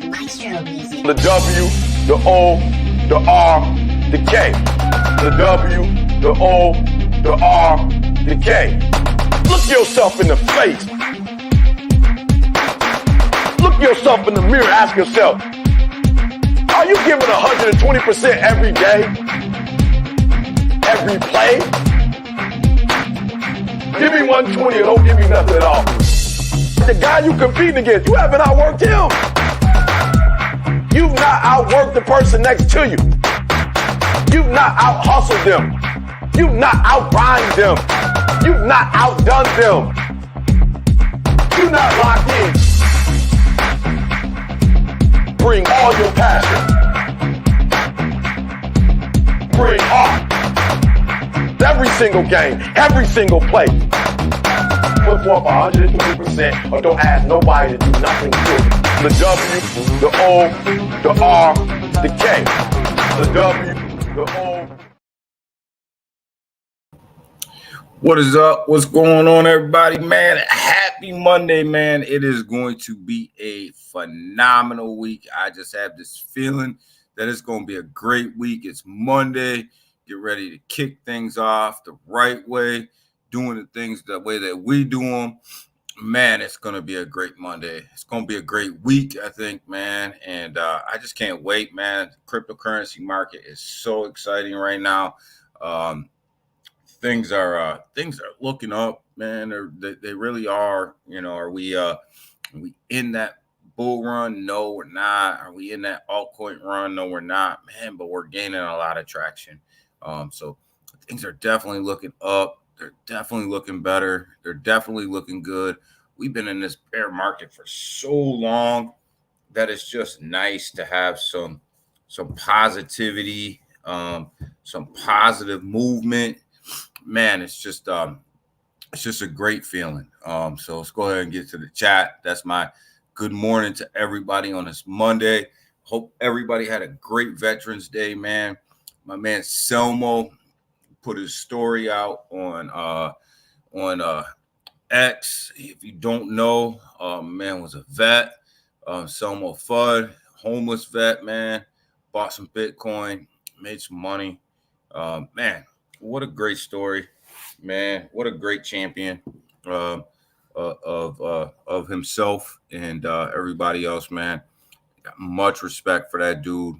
Maestro music. The W, the O, the R, the K. The W, the O, the R, the K. Look yourself in the face. Look yourself in the mirror. Ask yourself, are you giving 120% every day? Every play? Give me 120 or don't give me nothing at all. The guy you competing against, you haven't outworked him. You've not outworked the person next to you. You've not out-hustled them. You've not out-grind them. You've not outdone them. You're not locked in. Bring all your passion. Bring heart. Every single game, every single play. Put forth 120% or don't ask nobody to do nothing to it. The W, the O, the R, the K. The W, the O. What is up? What's going on, everybody, man? Happy Monday, man. It is going to be a phenomenal week. I just have this feeling that it's going to be a great week. It's Monday. Get ready to kick things off the right way, doing the things the way that we do them. Man, it's going to be a great Monday. It's going to be a great week, I think, man. And I just can't wait, man. The cryptocurrency market is so exciting right now. Things are looking up, man. They really are. You know, are we in that bull run? No, we're not. Are we in that altcoin run? No, we're not, man. But we're gaining a lot of traction. So things are definitely looking up. They're definitely looking better. They're definitely looking good. We've been in this bear market for so long that it's just nice to have some positivity, some positive movement. Man, it's just a great feeling. So let's go ahead and get to the chat. That's my good morning to everybody on this Monday. Hope everybody had a great Veterans Day, man. My man Selmo put his story out on X. If you don't know, man was a vet. Selmo Fudd, homeless vet, man. Bought some Bitcoin, made some money. Man, what a great story, man. What a great champion of himself and everybody else, man. Got much respect for that dude.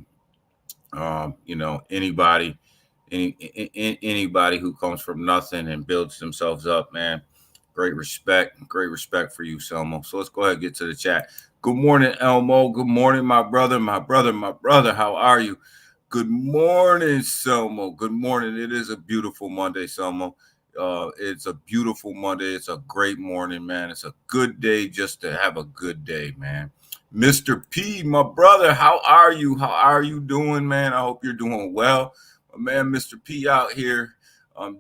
You know, anybody who comes from nothing and builds themselves up, man. Great respect for you, Selmo. So let's go ahead and get to the chat. Good morning, Elmo. Good morning, my brother. How are you? Good morning, Selmo. Good morning. It is a beautiful Monday, Selmo. It's a beautiful Monday. It's a great morning, man. It's a good day just to have a good day, man. Mr. P, my brother, how are you? How are you doing, man? I hope you're doing well. My man, Mr. P out here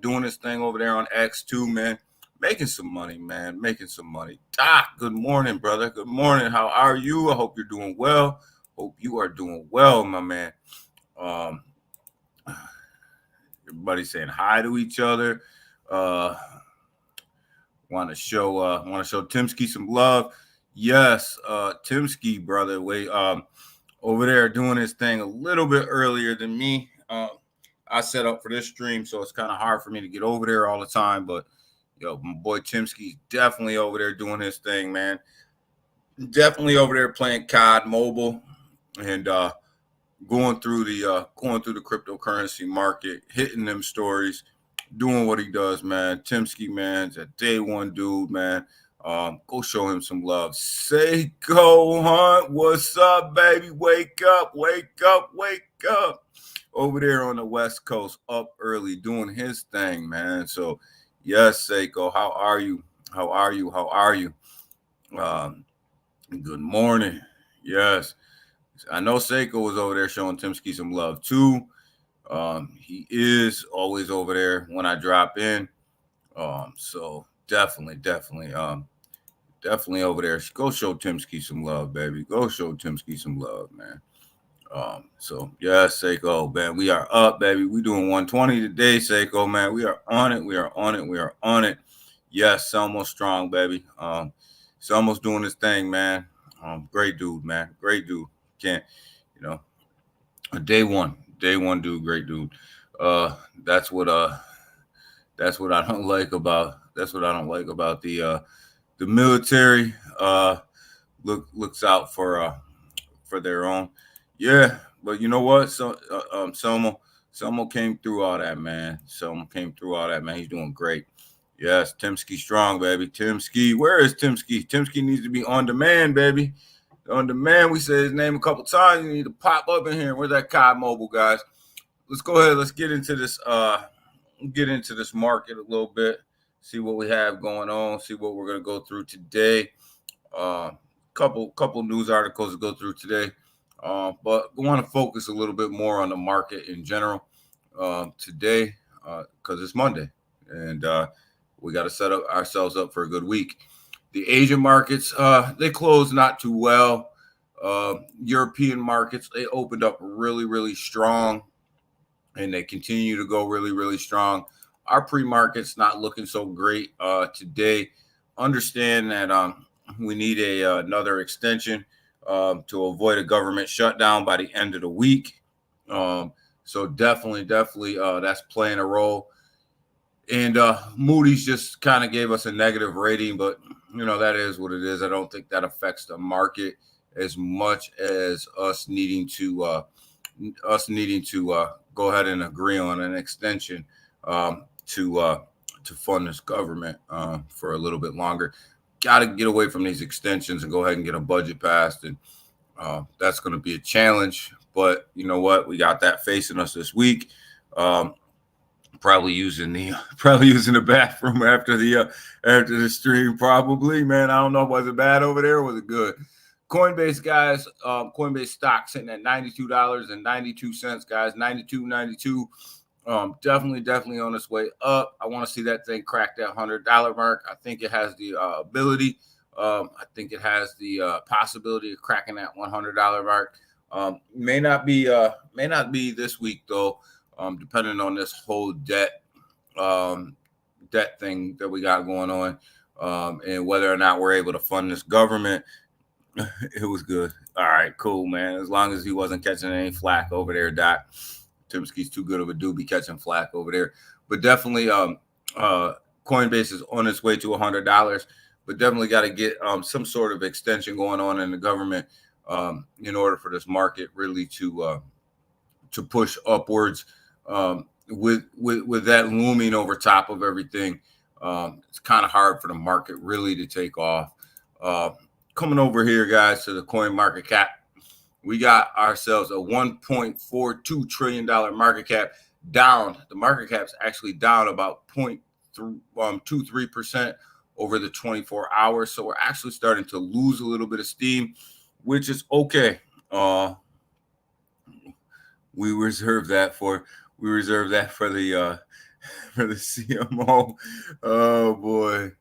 doing his thing over there on X too, man. Making some money, man. Making some money. Doc, good morning, brother. Good morning. How are you? I hope you're doing well. Hope you are doing well, my man. Everybody saying hi to each other. Want to show Timsky some love. Yes, Timsky, brother. Wait, over there doing his thing a little bit earlier than me. I set up for this stream, so it's kind of hard for me to get over there all the time. But yo, my boy Timsky's definitely over there doing his thing, man. Definitely over there playing COD Mobile and going through the cryptocurrency market, hitting them stories, doing what he does, man. Timsky, man, is a day one dude, man. Go show him some love. Seiko Hunt, what's up, baby? Wake up. Over there on the West Coast, up early, doing his thing, man. So, yes, Seiko, how are you? Good morning. Yes. I know Seiko was over there showing Timsky some love, too. He is always over there when I drop in. So, definitely over there. Go show Timsky some love, baby. Go show Timsky some love, man. So yeah, Seiko, man, we are up, baby. We doing 120 today, Seiko, man. We are on it. We are on it. We are on it. Yes, Selmo strong, baby. Selmo's doing his thing, man. Great dude, man. Great dude. Can't, you know, a day one dude, great dude. Uh, that's what that's what I don't like about the military. Looks out for their own. Yeah, but you know what? So Selmo came through all that, man. Selmo came through all that, man. He's doing great. Yes, Timski strong, baby. Timski, where is Timski? Timski needs to be on demand, baby. On demand. We said his name a couple times. You need to pop up in here. Where's that COD Mobile, guys? Let's go ahead. Let's get into this. Get into this market a little bit. See what we have going on. See what we're gonna go through today. Couple news articles to go through today. But I want to focus a little bit more on the market in general today because it's Monday and we got to set up ourselves up for a good week. The Asian markets, they closed not too well. European markets, they opened up really, really strong and they continue to go really, really strong. Our pre-market's not looking so great today. Understand that we need another extension to avoid a government shutdown by the end of the week. So definitely, that's playing a role. And Moody's just kind of gave us a negative rating, but that is what it is. I don't think that affects the market as much as us needing to go ahead and agree on an extension to fund this government for a little bit longer. Got to get away from these extensions and go ahead and get a budget passed, and that's going to be a challenge. But you know what? We got that facing us this week. Probably using the bathroom after the stream. Probably, man. I don't know. Was it bad over there or was it good? Coinbase, guys. Coinbase stock sitting at $92.92, guys. 92.92. Definitely on its way up. I want to see that thing crack that $100 mark. I think it has the ability. I think it has the possibility of cracking that $100 mark. May not be this week though, depending on this whole debt thing that we got going on, and whether or not we're able to fund this government. It was good. All right, cool, man. As long as he wasn't catching any flack over there, Doc. Timski's too good of a dude be catching flack over there. But definitely Coinbase is on its way to $100, but definitely got to get some sort of extension going on in the government in order for this market really to push upwards with that looming over top of everything. It's kind of hard for the market really to take off. Coming over here, guys, to the coin market cap. We got ourselves a $1.42 trillion market cap down. The market cap's actually down about 0.23% over the 24 hours. So we're actually starting to lose a little bit of steam, which is okay. We reserve that for the CMO. Oh boy.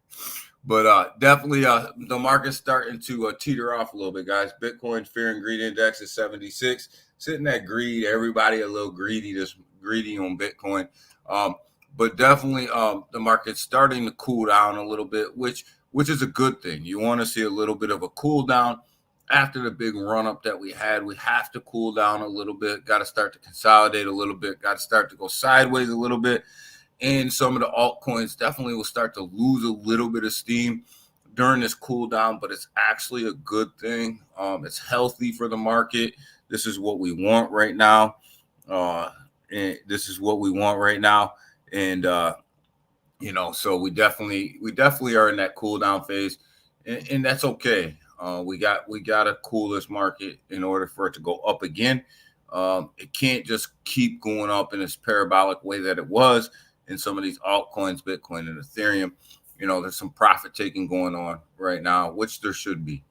But definitely the market's starting to teeter off a little bit, guys. Bitcoin Fear and Greed Index is 76. Sitting at greed. Everybody a little greedy, just greedy on Bitcoin. But definitely the market's starting to cool down a little bit, which is a good thing. You want to see a little bit of a cool down after the big run up that we had. We have to cool down a little bit. Got to start to consolidate a little bit. Got to start to go sideways a little bit. And some of the altcoins definitely will start to lose a little bit of steam during this cool down, but it's actually a good thing. It's healthy for the market. This is what we want right now. And so we definitely are in that cool down phase, and that's okay. We got to cool this market in order for it to go up again. It can't just keep going up in this parabolic way that it was. In some of these altcoins, Bitcoin and Ethereum, there's some profit taking going on right now, which there should be.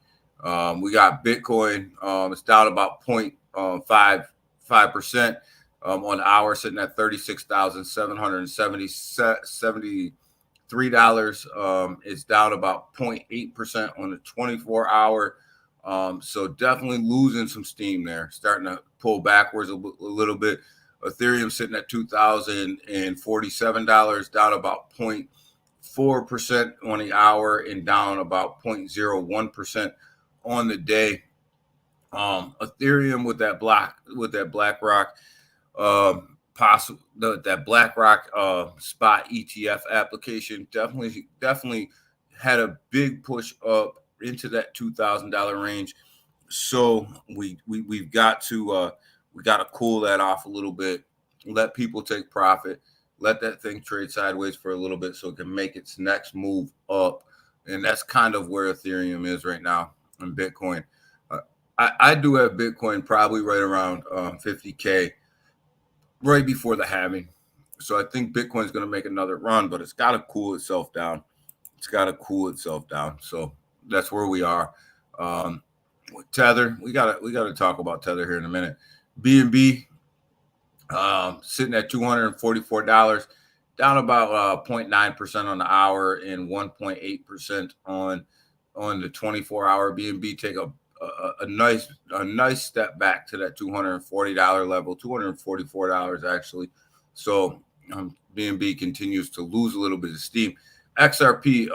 We got Bitcoin. It's down about 0.55% on the hour, sitting at $36,773. It's down about 0.8% on the 24 hour. So definitely losing some steam there, starting to pull backwards a little bit. Ethereum sitting at $2,047, down about 0.4% on the hour and down about 0.01% on the day. Ethereum with that BlackRock that BlackRock spot ETF application definitely had a big push up into that $2,000 range. So we've got to cool that off a little bit, let people take profit, let that thing trade sideways for a little bit so it can make its next move up. And that's kind of where Ethereum is right now and Bitcoin. I do have Bitcoin probably right around 50K right before the halving. So I think Bitcoin is going to make another run, but it's got to cool itself down. So that's where we are. With Tether, we got to talk about Tether here in a minute. BNB sitting at $244, down about 0.9% on the hour and 1.8% on the 24-hour. BNB take a nice step back to that $240 level, $244 actually. So BNB continues to lose a little bit of steam. XRP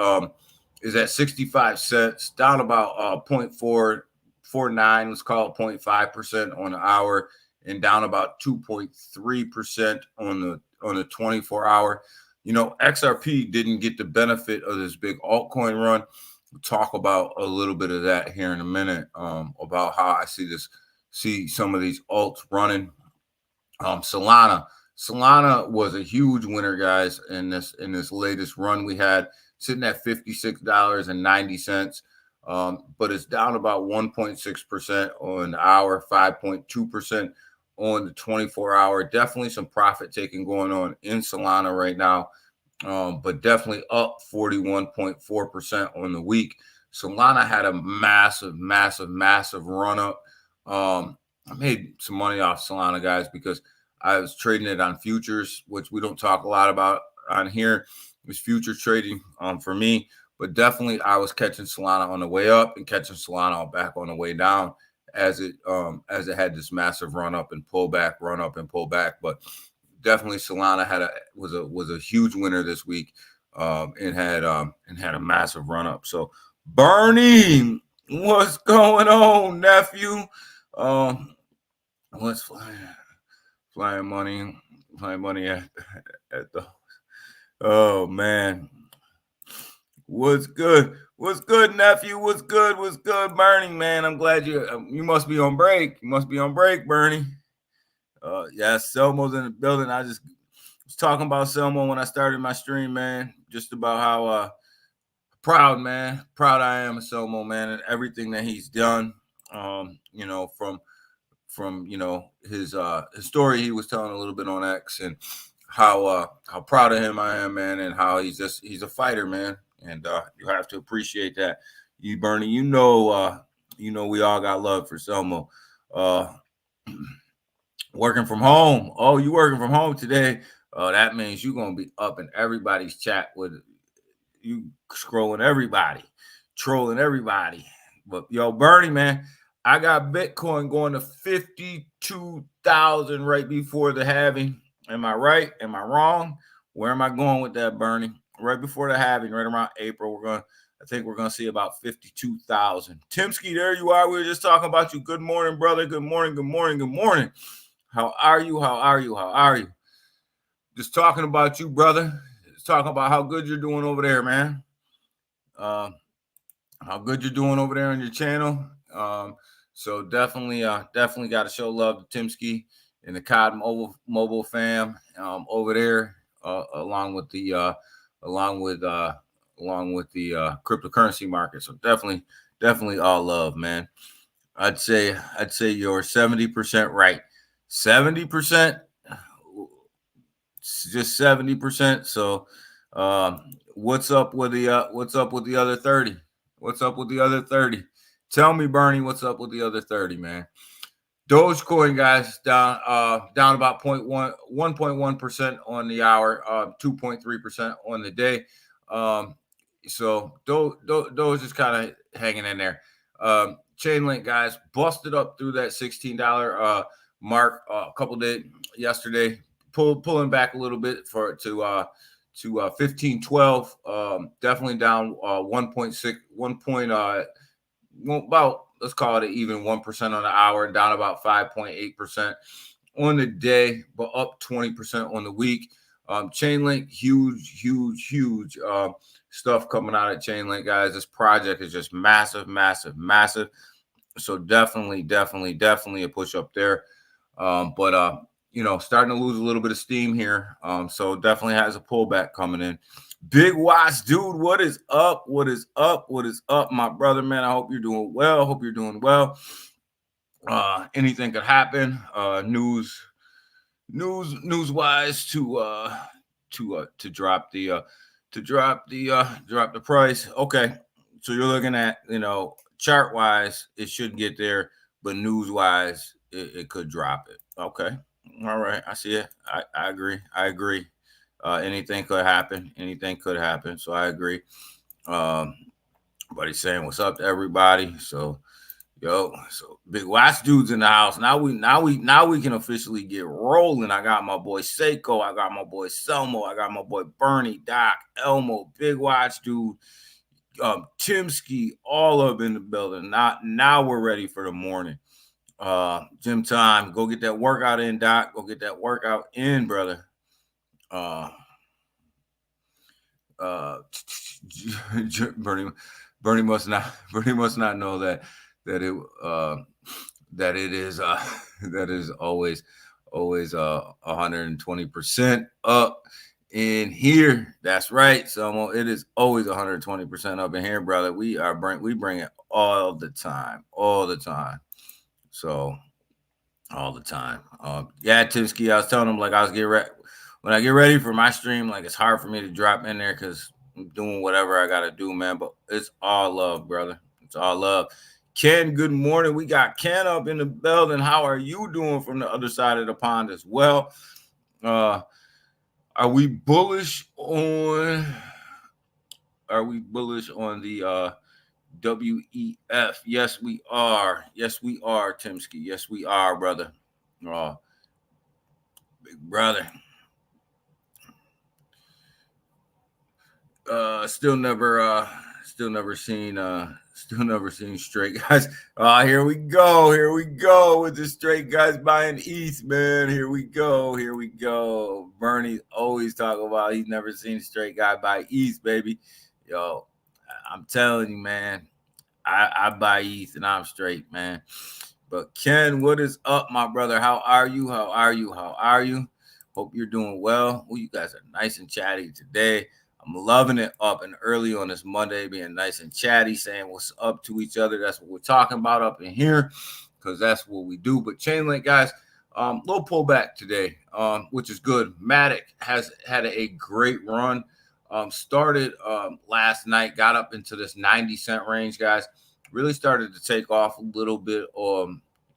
is at 65 cents, down about 0.449, let's call it 0.5% on the hour, and down about 2.3% on the 24-hour. You know, XRP didn't get the benefit of this big altcoin run. We'll talk about a little bit of that here in a minute, about how I see some of these alts running. Solana was a huge winner, guys, in this latest run we had, sitting at $56.90. But it's down about 1.6% on the hour, 5.2% on the 24-hour. Definitely some profit taking going on in Solana right now, but definitely up 41.4% on the week. Solana had a massive run up. I made some money off Solana, guys, because I was trading it on futures, which we don't talk a lot about on here. It was future trading for me. But definitely, I was catching Solana on the way up and catching Solana back on the way down as it had this massive run up and pull back. But definitely, Solana was a huge winner this week, and had a massive run up. So, Bernie, what's going on, nephew? What's flying money at the. Oh man. What's good, nephew? What's good, Bernie, man? I'm glad you must be on break. Bernie. Yeah, Selmo's in the building. I just was talking about Selmo when I started my stream, man. Just about how proud I am of Selmo, man, and everything that he's done. You know, from his story he was telling a little bit on X, and how proud of him I am, man, and how he's a fighter, man. And you have to appreciate that. You, Bernie, you know we all got love for Selmo. Working from home. Oh, you working from home today? That means you're gonna be up in everybody's chat with you, scrolling everybody, trolling everybody. But yo, Bernie, man, I got Bitcoin going to 52,000 right before the halving. Am I right? Am I wrong? Where am I going with that, Bernie? Right before the halving, right around April, I think we're gonna see about 52,000. Timsky, there you are. We were just talking about you. Good morning, brother. Good morning. How are you? Just talking about you, brother. Just talking about how good you're doing over there, man. How good you're doing over there on your channel. So definitely got to show love to Timsky and the COD mobile fam over there, along with the cryptocurrency market. So definitely all love, man. I'd say you're 70% right. 70%, just 70%. So what's up with the other 30? What's up with the other 30? Tell me, Bernie, what's up with the other 30, man? Dogecoin, guys, down about 1.1% on the hour, 2.3% on the day. So Doge is kind of hanging in there. Chainlink, guys, busted up through that $16 mark a couple days yesterday, pulling back a little bit to 1512. Definitely down 1.6, 1 point, about, let's call it even 1% on the hour, down about 5.8% on the day, but up 20% on the week. Chainlink, huge stuff coming out of Chainlink, guys. This project is just massive. So definitely a push up there. But starting to lose a little bit of steam here. So definitely has a pullback coming in. Big Watch, dude, what is up? What is up, my brother, man? I hope you're doing well. Anything could happen. News-wise to drop the price. Okay, so you're looking at, chart-wise, it should get there, but news-wise, it could drop it. Okay, all right, I see it. I agree. Anything could happen. So I agree. But he's saying what's up to everybody. So Big Watch dudes in the house. Now we can officially get rolling. I got my boy Seiko. I got my boy Selmo. I got my boy Bernie, Doc, Elmo, Big Watch dude, Timski, all up in the building. Now we're ready for the morning. Gym time. Go get that workout in, Doc. Go get that workout in, brother. Bernie must not know that it is always 120% up in here. That's right, so it is always 120% up in here, brother. We bring it all the time. So all the time. Yeah, Timsky, I was telling him, like, when I get ready for my stream, like, it's hard for me to drop in there because I'm doing whatever I gotta do, man. But it's all love, brother. It's all love. Ken, good morning. We got Ken up in the building. How are you doing from the other side of the pond as well? Are we bullish on the WEF? Yes, we are. Timsky. Yes, we are, brother. Big brother. Still never seen straight guys. Here we go with the straight guys buying ETH, man. Here we go. Bernie always talk about he's never seen a straight guy buy ETH, baby. Yo, I'm telling you, man, I buy ETH and I'm straight, man. But Ken, what is up, my brother? How are you? Hope you're doing well. You guys are nice and chatty today. I'm loving it up and early on this Monday, being nice and chatty, saying what's up to each other. That's what we're talking about up in here, because that's what we do. But Chainlink, guys, little pullback today, which is good. Matic has had a great run. Started last night, got up into this 90-cent range, guys. Really started to take off a little bit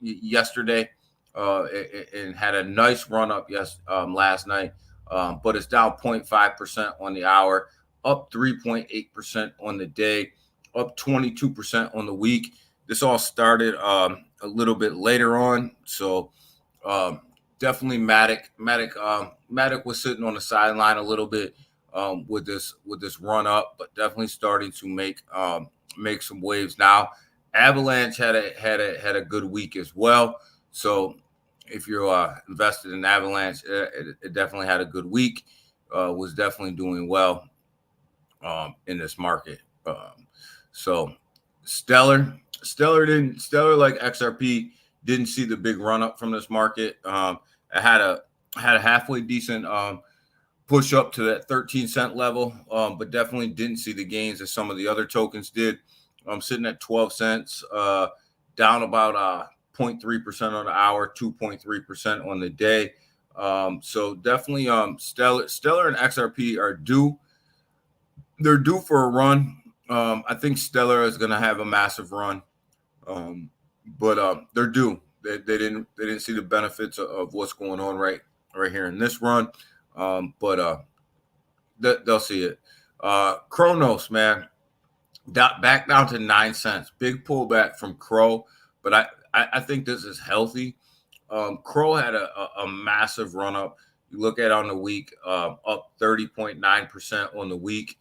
yesterday, and had a nice run up last night. But it's down 0.5% on the hour, up 3.8% on the day, up 22% on the week. This all started a little bit later on, so definitely Matic was sitting on the sideline a little bit with this run up, but definitely starting to make some waves now. Avalanche had a good week as well, so if you're invested in Avalanche, it definitely had a good week. Was definitely doing well in this market. So Stellar like XRP didn't see the big run up from this market. It had a halfway decent push up to that 13-cent level, but definitely didn't see the gains that some of the other tokens did. I'm sitting at 12 cents, down about 0.3% on the hour, 2.3% on the day. So definitely Stellar and XRP are due. They're due for a run. I think Stellar is going to have a massive run, but they're due. They didn't see the benefits of what's going on right here in this run, but they'll see it. Kronos, man. back down to 9 cents. Big pullback from Crow, but I think this is healthy. Crow had a massive run up. You look at on the week, up 30.9% on the week.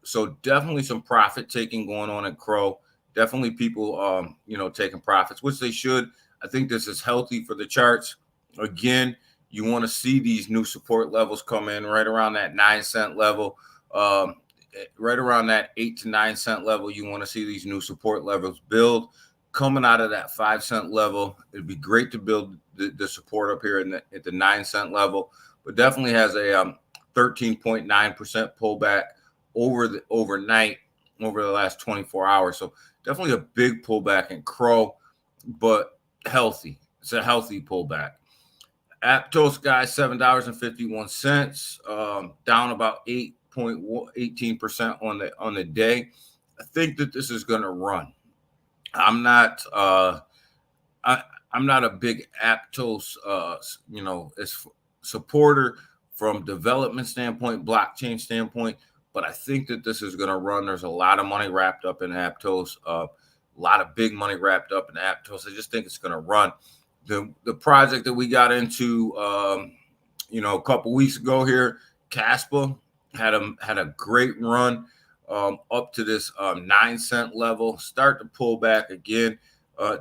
So definitely some profit taking going on at Crow. Definitely people, taking profits, which they should. I think this is healthy for the charts. Again, you want to see these new support levels come in right around that 9 cent level. Right around that 8 to 9 cent level, you want to see these new support levels build. Coming out of that 5 cent level, it'd be great to build the support up here at the 9 cent level, but definitely has a 13.9% pullback overnight over the last 24 hours. So definitely a big pullback in Crow, but healthy. It's a healthy pullback. Aptos, guys, $7.51, down about 8.18% on the day. I think that this is going to run. I'm not I'm not a big Aptos supporter from development standpoint, blockchain standpoint, but I think that this is going to run. There's a lot of money wrapped up in Aptos, a lot of big money wrapped up in Aptos. I just think it's going to run. The project that we got into a couple weeks ago here, Caspa, had a great run up to this 9 cent level, start to pull back again,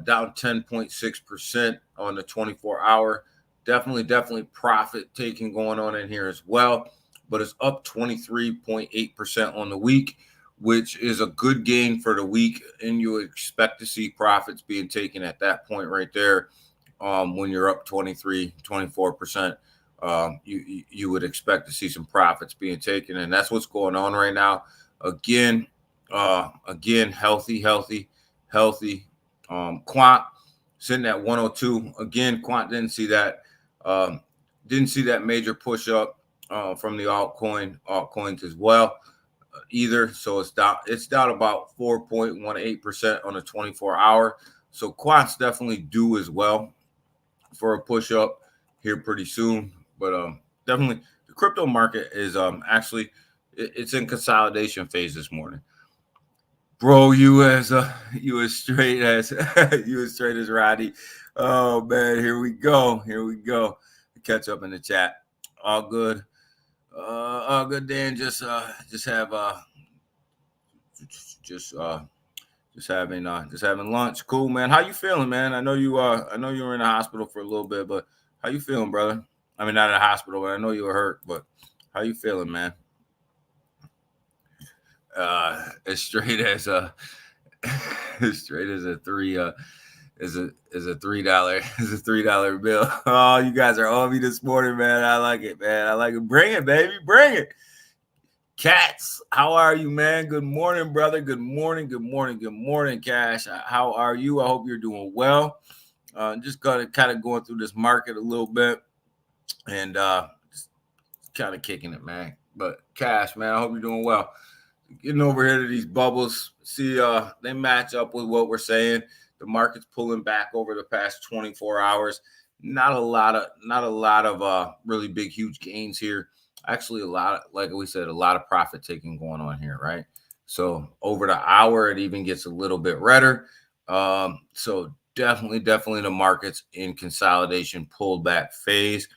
down 10.6% on the 24-hour. Definitely profit taking going on in here as well, but it's up 23.8% on the week, which is a good gain for the week, and you expect to see profits being taken at that point right there. When you're up 23-24%, you would expect to see some profits being taken, and that's what's going on right now. Again, healthy. Quant sitting at 102. Again, Quant didn't see that major push up from the altcoins as well either. So it's down about 4.18% on a 24-hour. So Quant's definitely due as well for a push up here pretty soon. But definitely the crypto market is actually it's in consolidation phase this morning. Bro, you as straight as Roddy. Oh man, here we go. Catch up in the chat. All good. Dan. Just having lunch. Cool, man. How you feeling, man? I know you were in the hospital for a little bit, but how you feeling, brother? I mean, not in the hospital, but I know you were hurt, but how you feeling, man? As straight as a $3 bill. Oh, you guys are on me this morning, man. I like it, man. I like it. Bring it, baby. Bring it. Cats, how are you, man? Good morning, brother. Good morning, Cash. How are you? I hope you're doing well. Just kind of going through this market a little bit and just kind of kicking it, man. But Cash, man, I hope you're doing well. Getting over here to these bubbles, see, they match up with what we're saying. The market's pulling back over the past 24 hours. Not a lot of really big, huge gains here. Actually, like we said, a lot of profit taking going on here, right? So over the hour, it even gets a little bit redder. So definitely the market's in consolidation pullback phase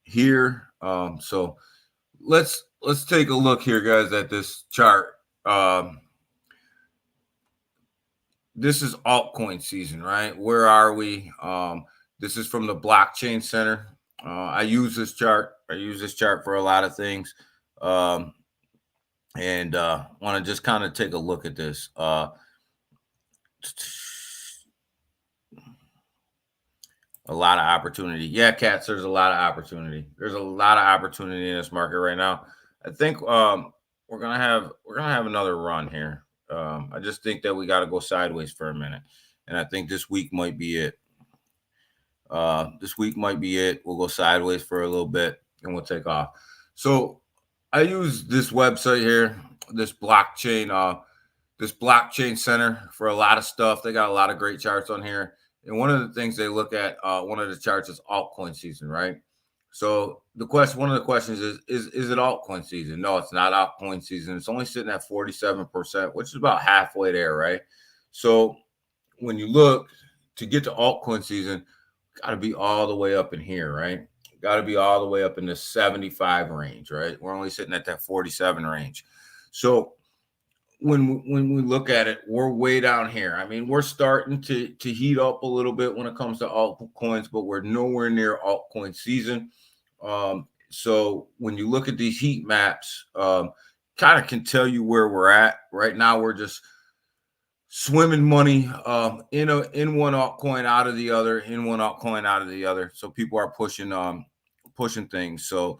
here. So let's take a look here, guys, at this chart. This is altcoin season, right? Where are we? This is from the Blockchain Center. I use this chart for a lot of things. And want to just kind of take a look at this. A lot of opportunity. Yeah, Cats, there's a lot of opportunity. There's a lot of opportunity in this market right now. I think we're gonna have another run here. I just think that we got to go sideways for a minute, and I think this week might be it. We'll go sideways for a little bit, and we'll take off. So I use this website here, this blockchain center for a lot of stuff. They got a lot of great charts on here. And one of the things they look at, one of the charts is altcoin season, right? So one of the questions is it altcoin season? No, it's not altcoin season. It's only sitting at 47%, which is about halfway there, right? So when you look to get to altcoin season, got to be all the way up in here, right? Got to be all the way up in the 75 range, right? We're only sitting at that 47 range. So when we look at it, we're way down here. I mean, we're starting to heat up a little bit when it comes to altcoins, but we're nowhere near altcoin season. So when you look at these heat maps, kind of can tell you where we're at right now. We're just swimming money in one altcoin out of the other, in one altcoin out of the other. So people are pushing things. So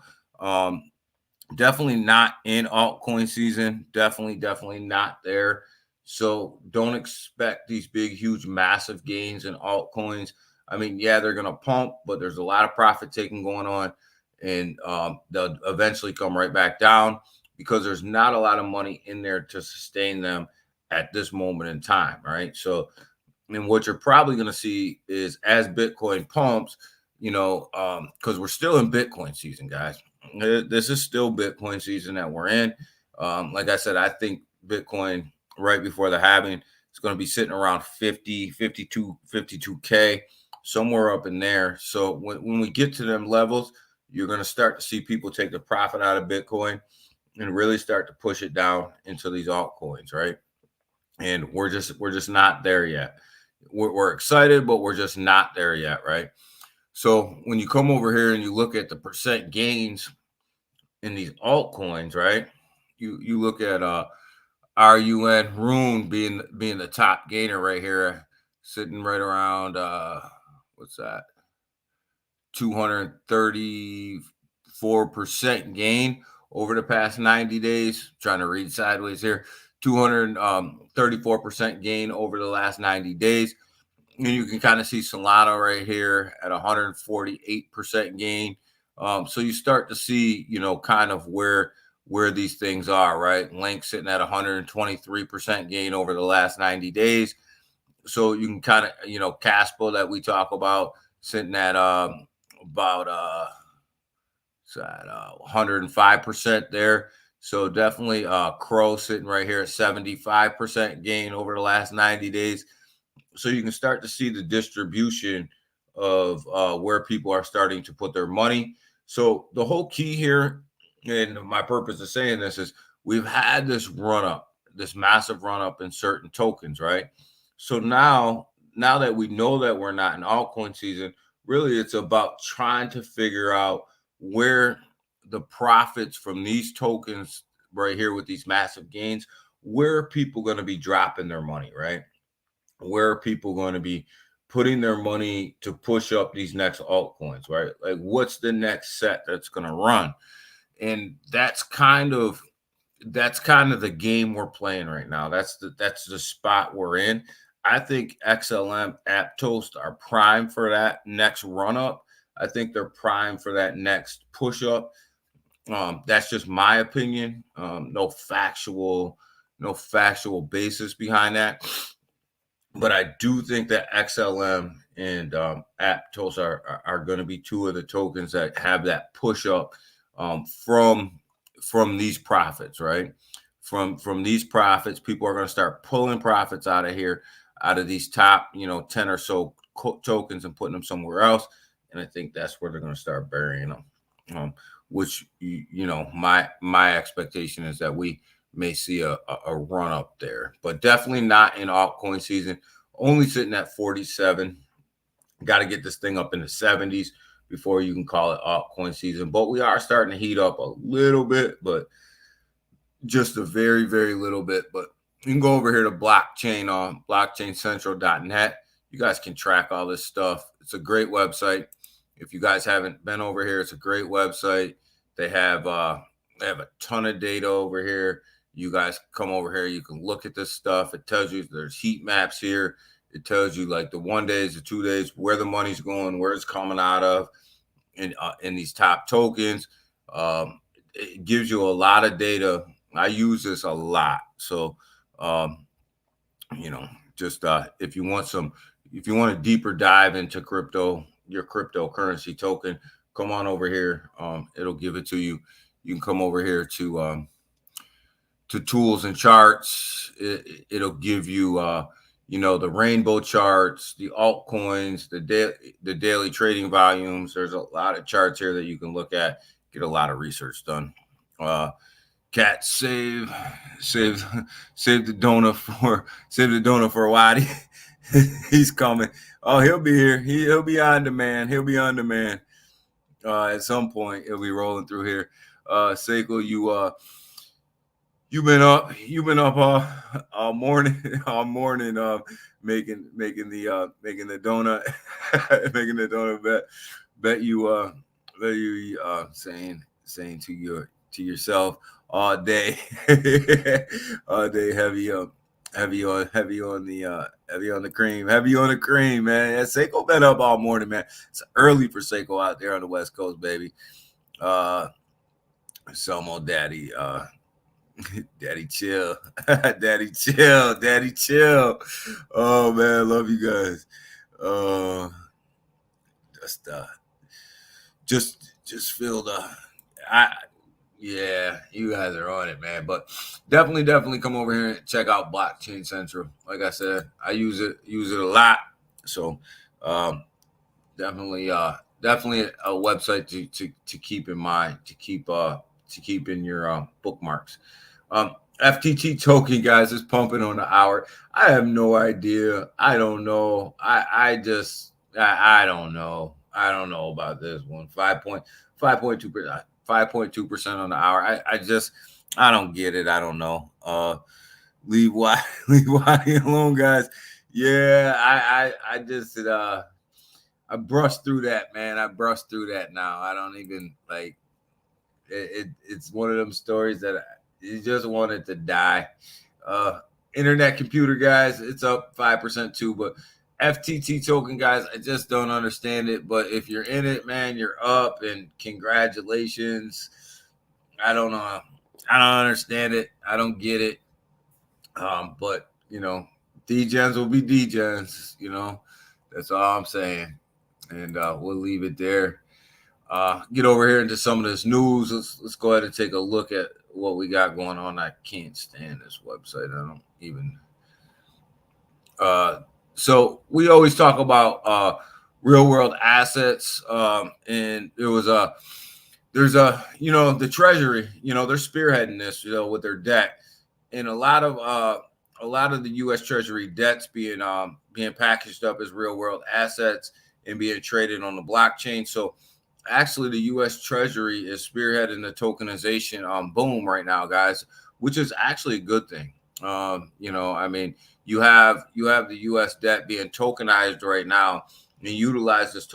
definitely not in altcoin season. Definitely not there. So don't expect these big, huge, massive gains in altcoins. I mean, yeah, they're gonna pump, but there's a lot of profit taking going on, and they'll eventually come right back down because there's not a lot of money in there to sustain them at this moment in time, right? So, I mean, what you're probably going to see is as Bitcoin pumps, because we're still in Bitcoin season, guys. This is still Bitcoin season that we're in. Like I said, I think Bitcoin right before the halving is going to be sitting around 50, 52, 52K, somewhere up in there. So when we get to them levels, you're going to start to see people take the profit out of Bitcoin and really start to push it down into these altcoins, right? And we're just not there yet. We're excited, but we're just not there yet, right? So when you come over here and you look at the percent gains in these altcoins, right? You look at RUN Rune being the top gainer right here, sitting right around what's that? 234% gain over the past 90 days. Trying to read sideways here. 234% gain over the last 90 days. And you can kind of see Solana right here at 148% gain. So you start to see, kind of where these things are, right? Link sitting at 123% gain over the last 90 days. So you can kind of, Caspo that we talk about sitting at about 105% there. So definitely Crow sitting right here at 75% gain over the last 90 days. So you can start to see the distribution of where people are starting to put their money. So the whole key here, and my purpose of saying this is we've had this run up, this massive run up in certain tokens, right? So now that we know that we're not in altcoin season, really it's about trying to figure out where the profits from these tokens right here with these massive gains, where are people going to be dropping their money, right? Where are people going to be putting their money to push up these next altcoins, right? Like what's the next set that's going to run? And that's kind of the game we're playing right now. That's the spot we're in. I think XLM, Aptos are prime for that next run up. I think they're prime for that next push up. That's just my opinion. No factual basis behind that. But I do think that XLM and Aptos are going to be two of the tokens that have that push up from these profits, right? From these profits, people are going to start pulling profits out of here, out of these top, 10 or so tokens and putting them somewhere else. And I think that's where they're going to start burying them. Which, my expectation is that we may see a run up there, but definitely not in altcoin season. Only sitting at 47. Got to get this thing up in the 70s before you can call it altcoin season. But we are starting to heat up a little bit, but just a very, very little bit. But you can go over here to blockchain on blockchaincentral.net. You guys can track all this stuff. It's a great website. If you guys haven't been over here, it's a great website. They have a ton of data over here. You guys come over here, you can look at this stuff. It tells you there's heat maps here. It tells you like the 1 days, the 2 days, where the money's going, where it's coming out of in these top tokens. It gives you a lot of data. I use this a lot. So, just if you want a deeper dive into crypto, your cryptocurrency token, come on over here. It'll give it to you. You can come over here to tools and charts. It'll give you the rainbow charts, the altcoins, the daily trading volumes. There's a lot of charts here that you can look at, get a lot of research done. Cat save the donut for Waddy. He's coming. Oh, he'll be here. He'll be on demand. At some point, he'll be rolling through here. Seiko, you've been up all morning, making the donut, making the donut. Bet you saying to yourself all day, heavy on the cream, man. Yeah, Seiko been up all morning, man. It's early for Seiko out there on the West Coast, baby. Selmo Daddy, Daddy chill. Daddy chill. Oh man, love you guys. Just feel you guys are on it, man. But definitely come over here and check out Blockchain Central. Like I said, I use it a lot. So definitely a website to keep in mind, to keep in your bookmarks. FTT token, guys, is pumping on the hour. I have no idea. I don't know. I don't know. I don't know about this one. 5.2%. 5.2% on the hour. I don't get it. I don't know. Leave Waddy alone, guys. Yeah, I just I brushed through that, man. I brushed through that now. I don't even like it. It's one of them stories that you just want it to die. Internet computer, guys, it's up 5% too, but FTT token, guys, I just don't understand it. But if you're in it, man, you're up, and congratulations. I don't know. I don't understand it. I don't get it. But degens will be degens. That's all I'm saying. And we'll leave it there. Get over here into some of this news. Let's go ahead and take a look at what we got going on. I can't stand this website. I don't even. So we always talk about real world assets, and there's the Treasury. They're spearheading this, with their debt, and a lot of the U.S. Treasury debts being packaged up as real world assets and being traded on the blockchain. So actually, the U.S. Treasury is spearheading the tokenization boom right now, guys, which is actually a good thing. You have the U.S. debt being tokenized right now and utilize this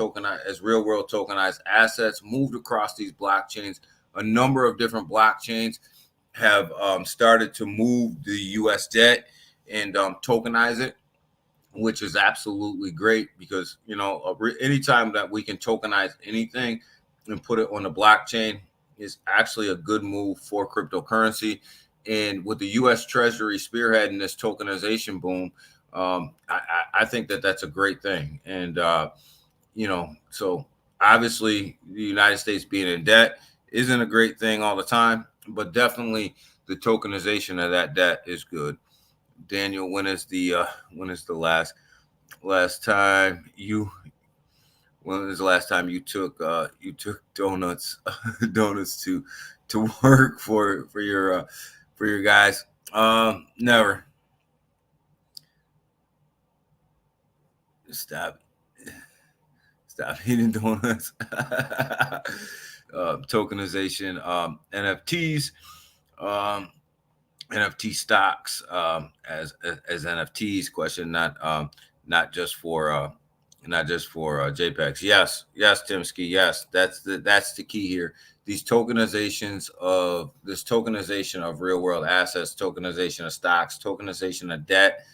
as real world tokenized assets moved across these blockchains. A number of different blockchains have started to move the U.S. debt and tokenize it, which is absolutely great because, anytime that we can tokenize anything and put it on the blockchain is actually a good move for cryptocurrency. And with the U.S. Treasury spearheading this tokenization boom, I think that that's a great thing. And, so obviously the United States being in debt isn't a great thing all the time, but definitely the tokenization of that debt is good. Daniel, when is the last time you took donuts to work for your guys? Never. Stop eating donuts. Tokenization, NFTs, NFT stocks as NFTs. Question, not just for JPEGs. Yes, Timsky. Yes, that's the key here. This tokenization of real world assets, tokenization of stocks, tokenization of debt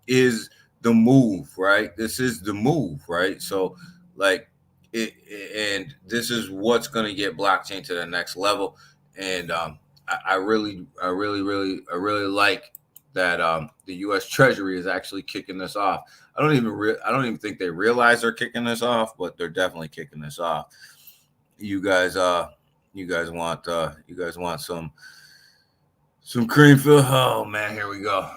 is the move, right? This is the move, right? So and this is what's going to get blockchain to the next level. And I really like that the U.S. Treasury is actually kicking this off. I don't even think they realize they're kicking this off, but they're definitely kicking this off. you guys want some cream fill. Oh man, here we go.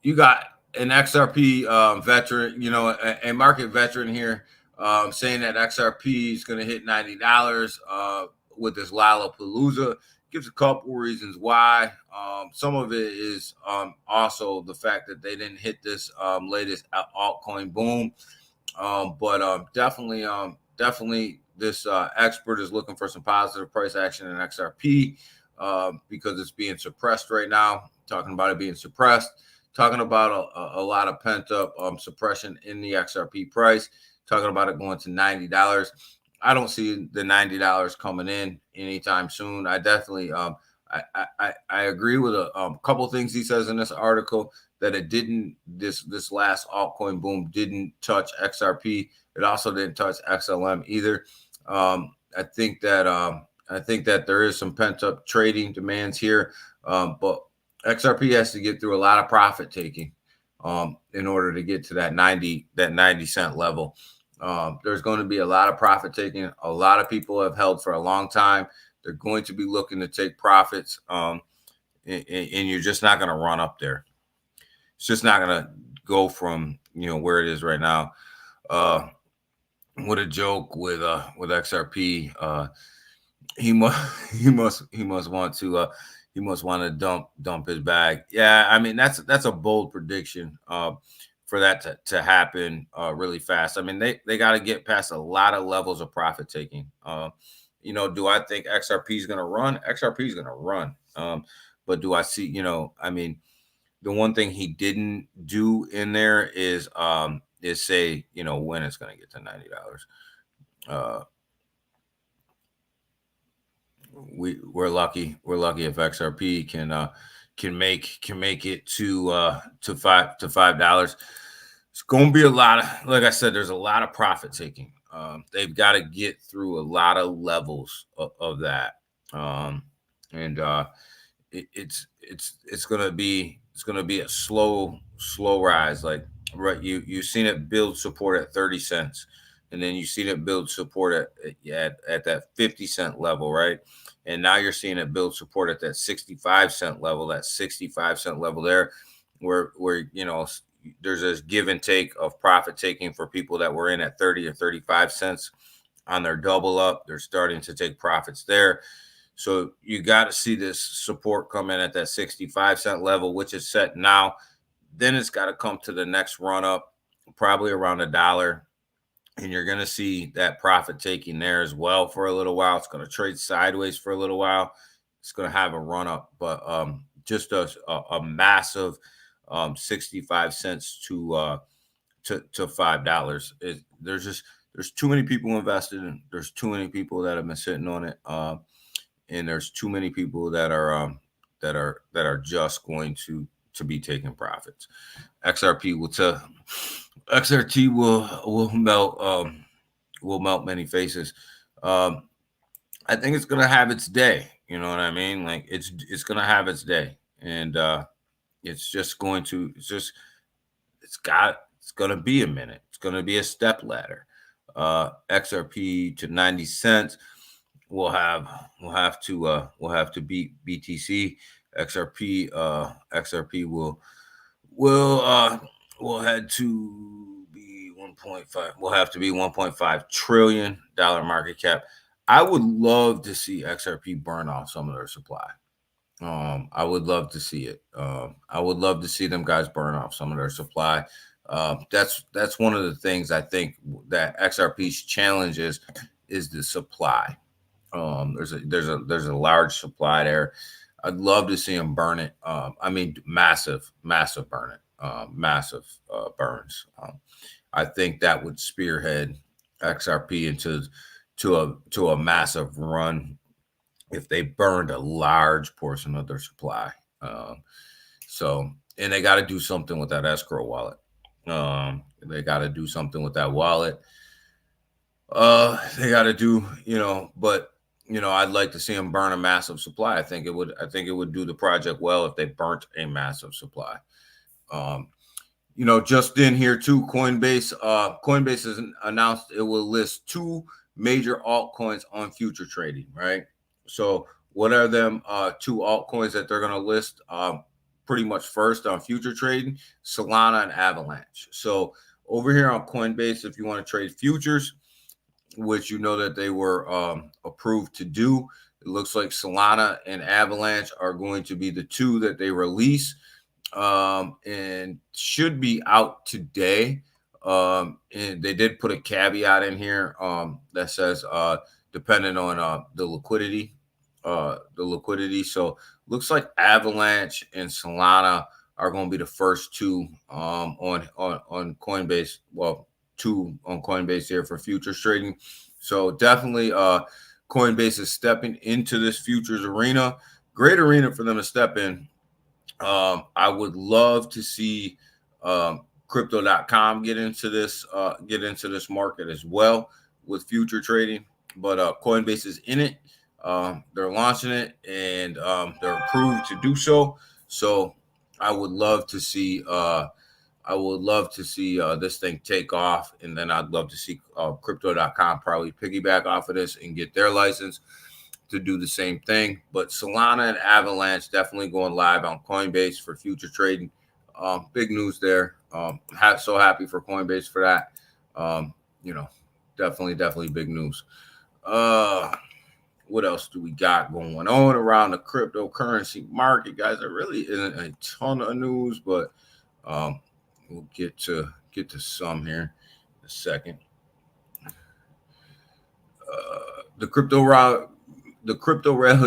You got an XRP veteran, a market veteran here, saying that XRP is going to hit $90 with this Lollapalooza. Gives a couple reasons why. Some of it is also the fact that they didn't hit this latest altcoin boom. But definitely this expert is looking for some positive price action in XRP because it's being suppressed right now. Talking about it being suppressed, talking about a lot of pent up suppression in the XRP price, talking about it going to $90. I don't see the $90 coming in anytime soon. I definitely I agree with a couple of things he says in this article, that it didn't, this last altcoin boom didn't touch XRP. It also didn't touch XLM either. I think that there is some pent up trading demands here, but XRP has to get through a lot of profit taking in order to get to that 90 cent level. There's going to be a lot of profit taking. A lot of people have held for a long time. They're going to be looking to take profits, and you're just not going to run up there. It's just not going to go from where it is right now. What a joke with XRP. He must want to dump his bag. Yeah, I mean that's a bold prediction for that to happen really fast. I mean they got to get past a lot of levels of profit taking. Do I think XRP is going to run? XRP is going to run. But do I see? I mean, the one thing he didn't do in there is say when it's going to get to $90. We're lucky if XRP can make it to $5. It's going to be a lot of, like I said, there's a lot of profit taking. They've got to get through a lot of levels of that, it's going to be a slow rise. Like right, you've seen it build support at 30 cents, and then you've seen it build support at that 50 cent level, right? And now you're seeing it build support at that 65 cent level, there, where there's this give and take of profit taking for people that were in at 30 or 35 cents on their double up. They're starting to take profits there. So you got to see this support come in at that 65 cent level, which is set now. Then it's got to come to the next run up, probably around $1. And you're going to see that profit taking there as well for a little while. It's going to trade sideways for a little while. It's going to have a run up, but just a massive 65 cents to $5. There's too many people invested in. There's too many people that have been sitting on it, and there's too many people that are just going to be taking profits. XRP will melt many faces. I think it's gonna have its day. You know what I mean? Like it's gonna have its day, and it's gonna be a minute. It's gonna be a step ladder. XRP to 90 cents. We'll have to beat BTC. XRP will head to be 1.5. We'll have to be $1.5 trillion market cap. I would love to see XRP burn off some of their supply. I would love to see it. I would love to see them guys burn off some of their supply. That's one of the things I think that XRP's challenge is the supply. There's a large supply there. I'd love to see them burn it. I mean, massive burn it. Massive burns. I think that would spearhead XRP into a massive run if they burned a large portion of their supply. And they got to do something with that escrow wallet. They got to do something with that wallet. They got to do, but I'd like to see them burn a massive supply. I think it would do the project well if they burnt a massive supply. just in here too, Coinbase has announced it will list 2 major altcoins on future trading, right? So what are them 2 altcoins that they're going to list pretty much first on future trading? Solana and Avalanche. So over here on Coinbase, if you want to trade futures, which that they were approved to do, it looks like Solana and Avalanche are going to be the 2 that they release, and should be out today. And they did put a caveat in here that says depending on the liquidity. So looks like Avalanche and Solana are going to be the first 2 on Coinbase. Well, 2 on Coinbase here for futures trading. So definitely Coinbase is stepping into this futures arena. Great arena for them to step in. I would love to see Crypto.com get into this market as well with future trading, but Coinbase is in it. They're launching it, and they're approved to do so. So I would love to see this thing take off, and then I'd love to see Crypto.com probably piggyback off of this and get their license to do the same thing. But Solana and Avalanche definitely going live on Coinbase for future trading. Big news there. So happy for Coinbase for that. Definitely big news. What else do we got going on around the cryptocurrency market, guys? There really isn't a ton of news, but we'll get to some here in a second. The crypto rally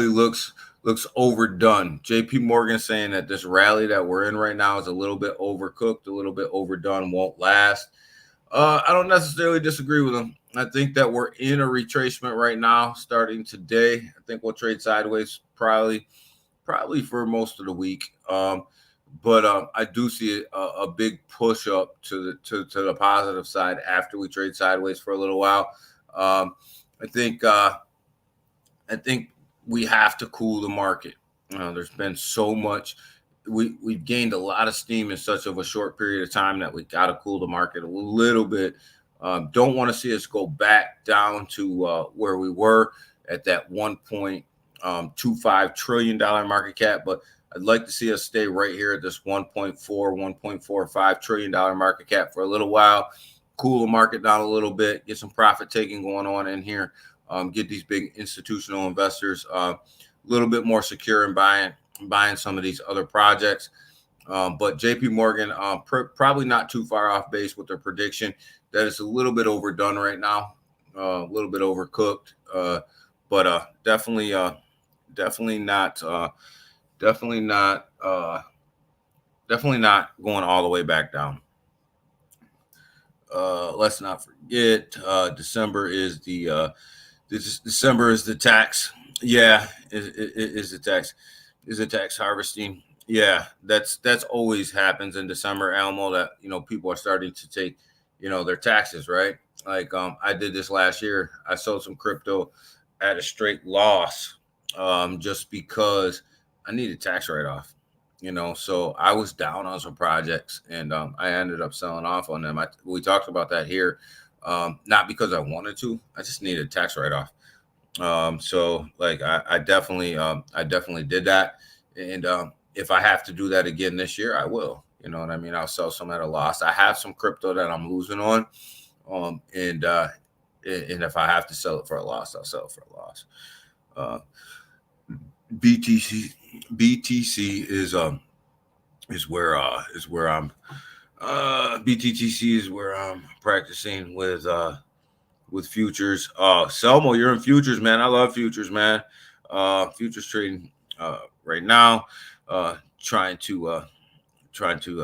looks overdone. JP Morgan saying that this rally that we're in right now is a little bit overcooked, a little bit overdone, won't last. I don't necessarily disagree with him. I think that we're in a retracement right now, starting today. I think we'll trade sideways probably for most of the week. But I do see a big push up to the positive side after we trade sideways for a little while. I think we have to cool the market. There's been so much. We've gained a lot of steam in such of a short period of time that we got to cool the market a little bit. Don't want to see us go back down to where we were at that $1.25 trillion market cap, but I'd like to see us stay right here at this $1.45 trillion market cap for a little while, cool the market down a little bit, get some profit taking going on in here, get these big institutional investors a little bit more secure in buying some of these other projects. But JP Morgan probably not too far off base with their prediction that it's a little bit overdone right now, a little bit overcooked, but definitely not going all the way back down. Let's not forget December is the tax. Yeah, is the tax harvesting. Yeah, that's always happens in December, Elmo, that people are starting to take their taxes, right? Like I did this last year. I sold some crypto at a straight loss just because I needed tax write-off, so I was down on some projects, and I ended up selling off on them. We talked about that here, not because I wanted to, I just needed tax write-off. So like I definitely did that, and if I have to do that again this year, I will. You know what I mean? I'll sell some at a loss. I have some crypto that I'm losing on, and if I have to sell it for a loss, I'll sell it for a loss. BTC is where I'm BTTC is where I'm practicing with futures. Selmo, you're in futures, man. I love futures, man. Futures trading right now. Trying to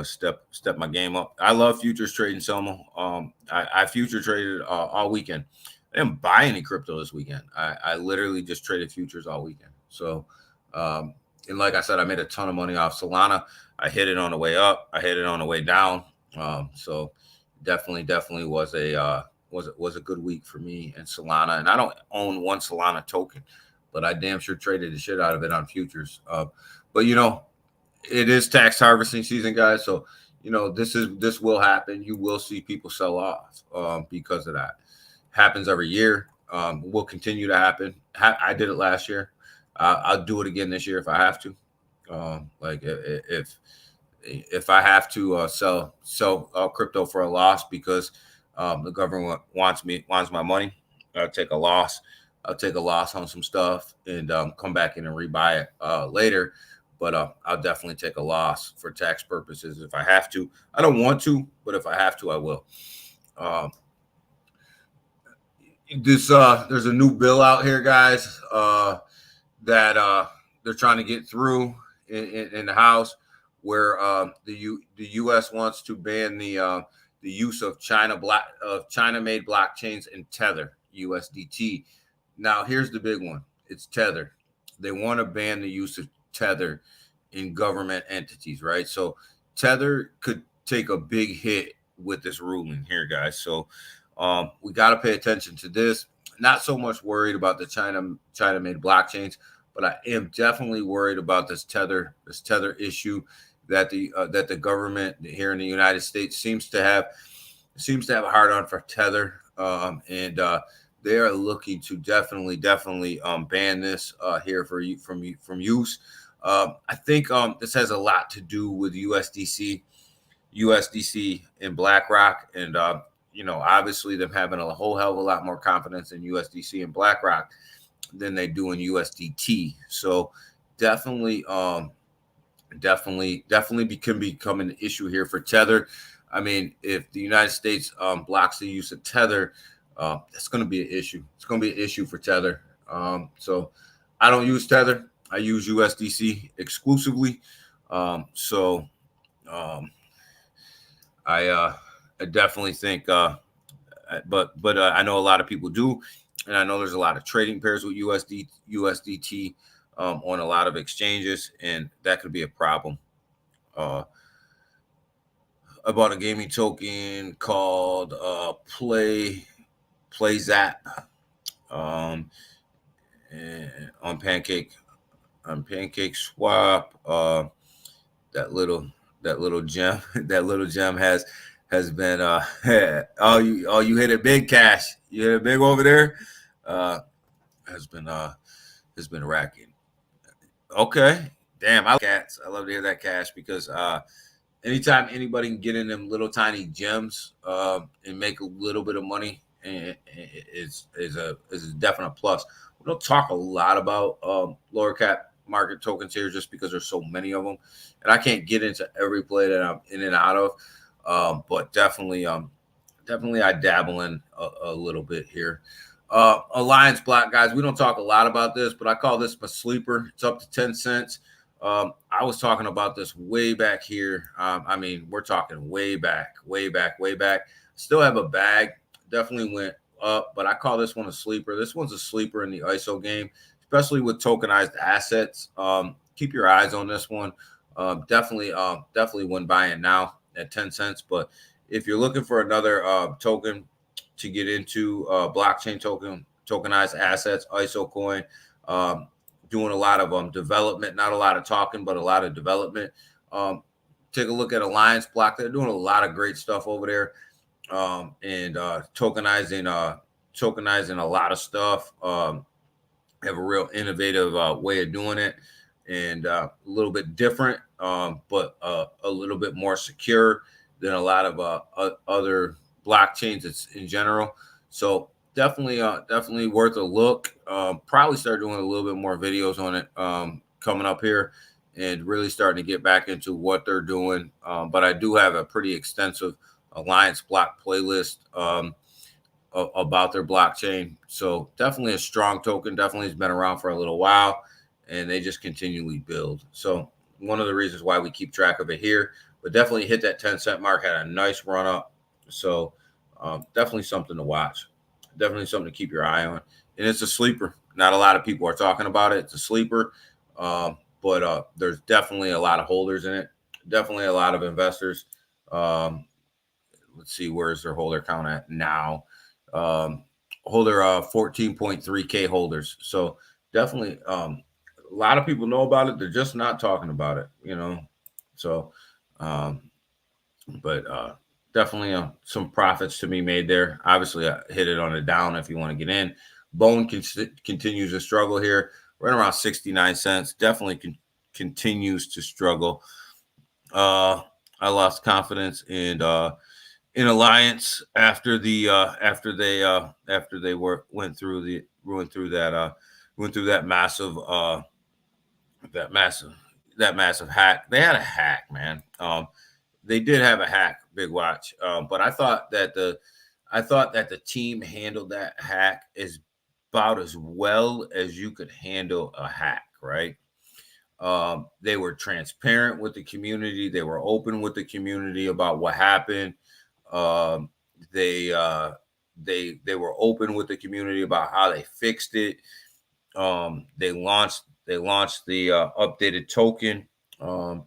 step my game up. I love futures trading, Selmo. I future traded all weekend. I didn't buy any crypto this weekend. I literally just traded futures all weekend. So, and like I said, I made a ton of money off Solana. I hit it on the way up. I hit it on the way down. So definitely was a good week for me and Solana. And I don't own one Solana token, but I damn sure traded the shit out of it on futures. But it is tax harvesting season, guys. So this will happen. You will see people sell off because of that. Happens every year. Will continue to happen. I did it last year. I'll do it again this year if I have to. Like if I have to sell crypto for a loss because the government wants my money, I'll take a loss. I'll take a loss on some stuff and come back in and rebuy it later. But I'll definitely take a loss for tax purposes if I have to. I don't want to, but if I have to, I will. There's a new bill out here, guys, that they're trying to get through in the House, where the U.S. wants to ban the use of China-made blockchains and Tether USDT. Now, here's the big one: it's Tether. They want to ban the use of Tether in government entities, right? So Tether could take a big hit with this ruling here, guys. So we got to pay attention to this. Not so much worried about the China-made blockchains, but I am definitely worried about this Tether issue that the government here in the United States seems to have a hard on for Tether, and they are looking to definitely ban this here from use. I think this has a lot to do with USDC and BlackRock, and obviously them having a whole hell of a lot more confidence in USDC and BlackRock than they do in USDT. So definitely can become an issue here for Tether. I mean, if the United States blocks the use of Tether, that's going to be an issue. It's going to be an issue for Tether. So I don't use Tether. I use USDC exclusively. I definitely think, but I know a lot of people do, and I know there's a lot of trading pairs with USDT on a lot of exchanges, and that could be a problem. I bought a gaming token called PlayZap on Pancake Swap. That little gem has been oh you hit it big, Cash. You hit it big over there. Has been racking. Okay, damn, I love cats. I love to hear that, Cash, because anytime anybody can get in them little tiny gems and make a little bit of money, is a definite plus. We don't talk a lot about lower cap market tokens here just because there's so many of them, and I can't get into every play that I'm in and out of. But definitely I dabble in a little bit here. Alliance Block, guys, we don't talk a lot about this, but I call this my sleeper. It's up to 10 cents. I was talking about this way back here. I mean, we're talking way back. Still have a bag. Definitely went up, but I call this one a sleeper. This one's a sleeper in the ISO game, especially with tokenized assets. Keep your eyes on this one. Definitely wouldn't buy it now at 10 cents. But if you're looking for another token to get into blockchain tokenized assets, ISO coin, doing a lot of development, not a lot of talking, but a lot of development. Take a look at Alliance Block. They're doing a lot of great stuff over there, and tokenizing a lot of stuff. Have a real innovative way of doing it, and a little bit different, but a little bit more secure than a lot of other blockchains in general. So definitely worth a look. Probably start doing a little bit more videos on it coming up here, and really starting to get back into what they're doing. But I do have a pretty extensive Alliance Block playlist about their blockchain. So definitely a strong token. Definitely has been around for a little while, and they just continually build. So one of the reasons why we keep track of it here, but definitely hit that 10 cent mark, had a nice run up. So definitely something to watch. Definitely something to keep your eye on. And it's a sleeper. Not a lot of people are talking about it. It's a sleeper, but there's definitely a lot of holders in it. Definitely a lot of investors. Let's see, where's their holder count at now? Holder 14.3K holders. So definitely a lot of people know about it. They're just not talking about it, So But definitely some profits to be made there. Obviously, I hit it on a down if you want to get in. Bone continues to struggle here, right around 69 cents. Definitely continues to struggle. I lost confidence in Alliance after they went through that that massive massive hack. They had a hack, man. They did have a hack, Big Watch. But I thought that the team handled that hack as about as well as you could handle a hack, right? They were transparent with the community. They were open with the community about what happened. Um, they they were open with the community about how they fixed it. They launched the updated token. Um,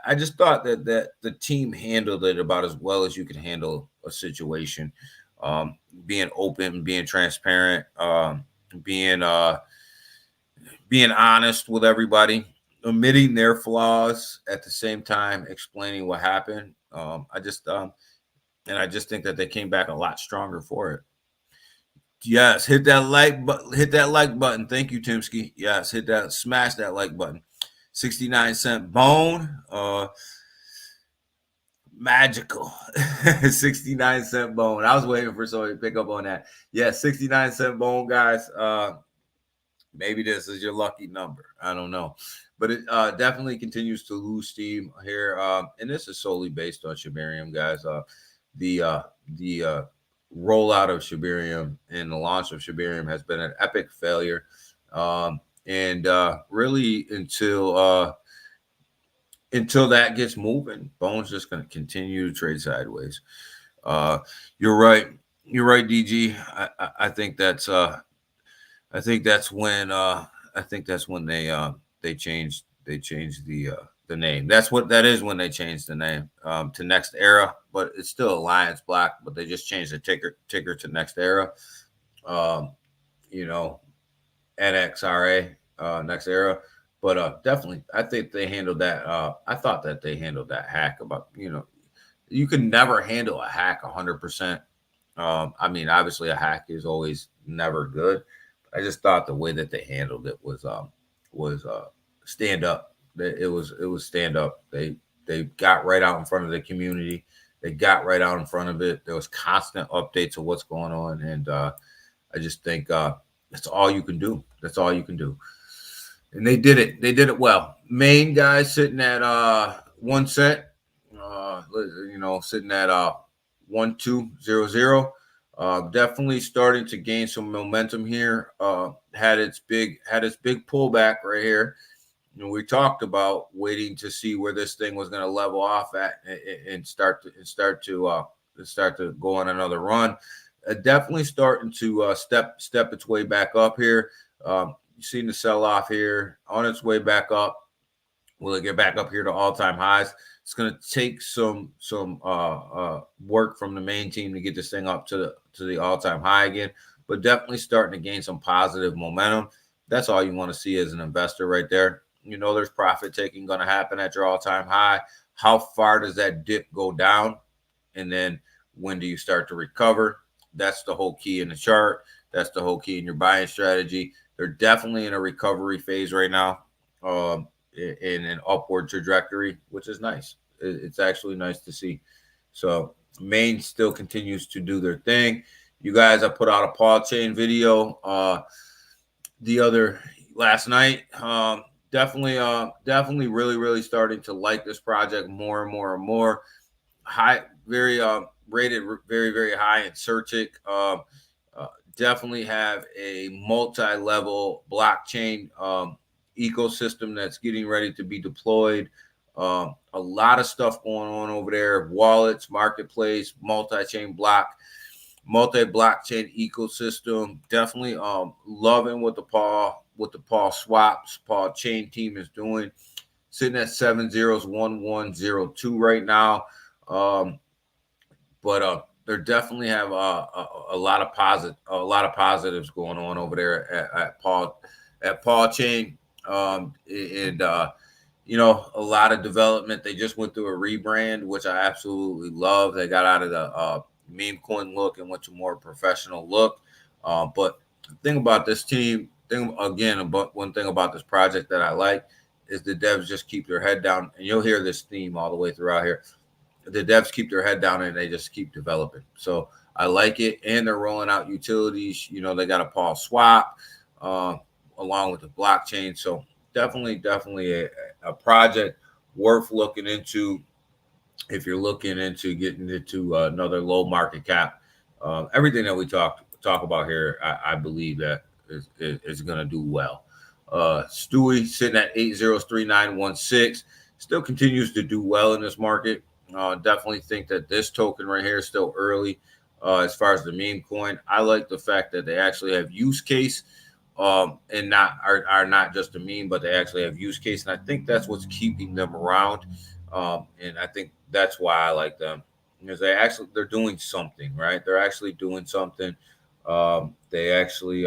I just thought that the team handled it about as well as you could handle a situation. Being open, being transparent, being being honest with everybody, admitting their flaws at the same time, explaining what happened. I just think that they came back a lot stronger for it. Yes, hit that like button. Hit that like button. Thank you, Timsky. Yes, hit that. Smash that like button. 69-cent bone. Magical. 69-cent bone. I was waiting for somebody to pick up on that. Yeah, 69-cent bone, guys. Maybe this is your lucky number. I don't know. But it definitely continues to lose steam here. And this is solely based on Shibarium, guys. The rollout of Shibarium and the launch of Shibarium has been an epic failure. And really until that gets moving, Bone's just going to continue to trade sideways. You're right. You're right, DG. I think that's when they changed the name. That is when they changed the name to Next Era, but it's still Alliance Black, but they just changed the ticker to Next Era. You know, NXRA, Next Era. But definitely, I think they handled that. I thought that they handled that hack about, you can never handle a hack 100%. I mean, obviously, a hack is always never good. I just thought the way that they handled it was stand up. It was stand up. They got right out in front of the community. They got right out in front of it. There was constant updates of what's going on, and I just think that's all you can do. That's all you can do. And they did it. They did it well. Main guys sitting at 1 cent. Sitting at 1200. Definitely starting to gain some momentum here. Had its big pullback right here. We talked about waiting to see where this thing was going to level off at and start to go on another run. Definitely starting to step its way back up here. You've seen the sell off here on its way back up. Will it get back up here to all-time highs? It's going to take some work from the main team to get this thing up to the all-time high again, but definitely starting to gain some positive momentum. That's all you want to see as an investor right there. There's profit taking going to happen at your all-time high. How far does that dip go down? And then when do you start to recover? That's the whole key in the chart. That's the whole key in your buying strategy. They're definitely in a recovery phase right now. In an upward trajectory, which is nice. It's actually nice to see. So Main still continues to do their thing. You guys, I put out a Paul Chain video last night. Definitely really starting to like this project more and more and more. High, very rated very, very high in Certic. Definitely have a multi-level blockchain ecosystem that's getting ready to be deployed. A lot of stuff going on over there. Wallets, marketplace, multi-blockchain ecosystem. Definitely loving what the Paul Swaps, Paul Chain team is doing. Sitting at 701102 right now. But they definitely have a lot of positives going on over there at Paul Chain. a lot of development. They just went through a rebrand, which I absolutely love. They got out of the meme coin look and went to more professional look. But the thing about this team, about one thing about this project that I like is the devs just keep their head down, and you'll hear this theme all the way throughout here. The devs keep their head down and they just keep developing. So I like it, and they're rolling out utilities. They got a Paul Swap along with the blockchain. So definitely a project worth looking into if you're looking into getting into another low market cap. Everything that we talk about here, I believe that is going to do well. Stewie sitting at 803916 still continues to do well in this market. Definitely think that this token right here is still early as far as the meme coin. I like the fact that they actually have use case and are not just a meme, but they actually have use case. And I think that's what's keeping them around. And I think that's why I like them, because they're doing something, right? They're actually doing something. They're actually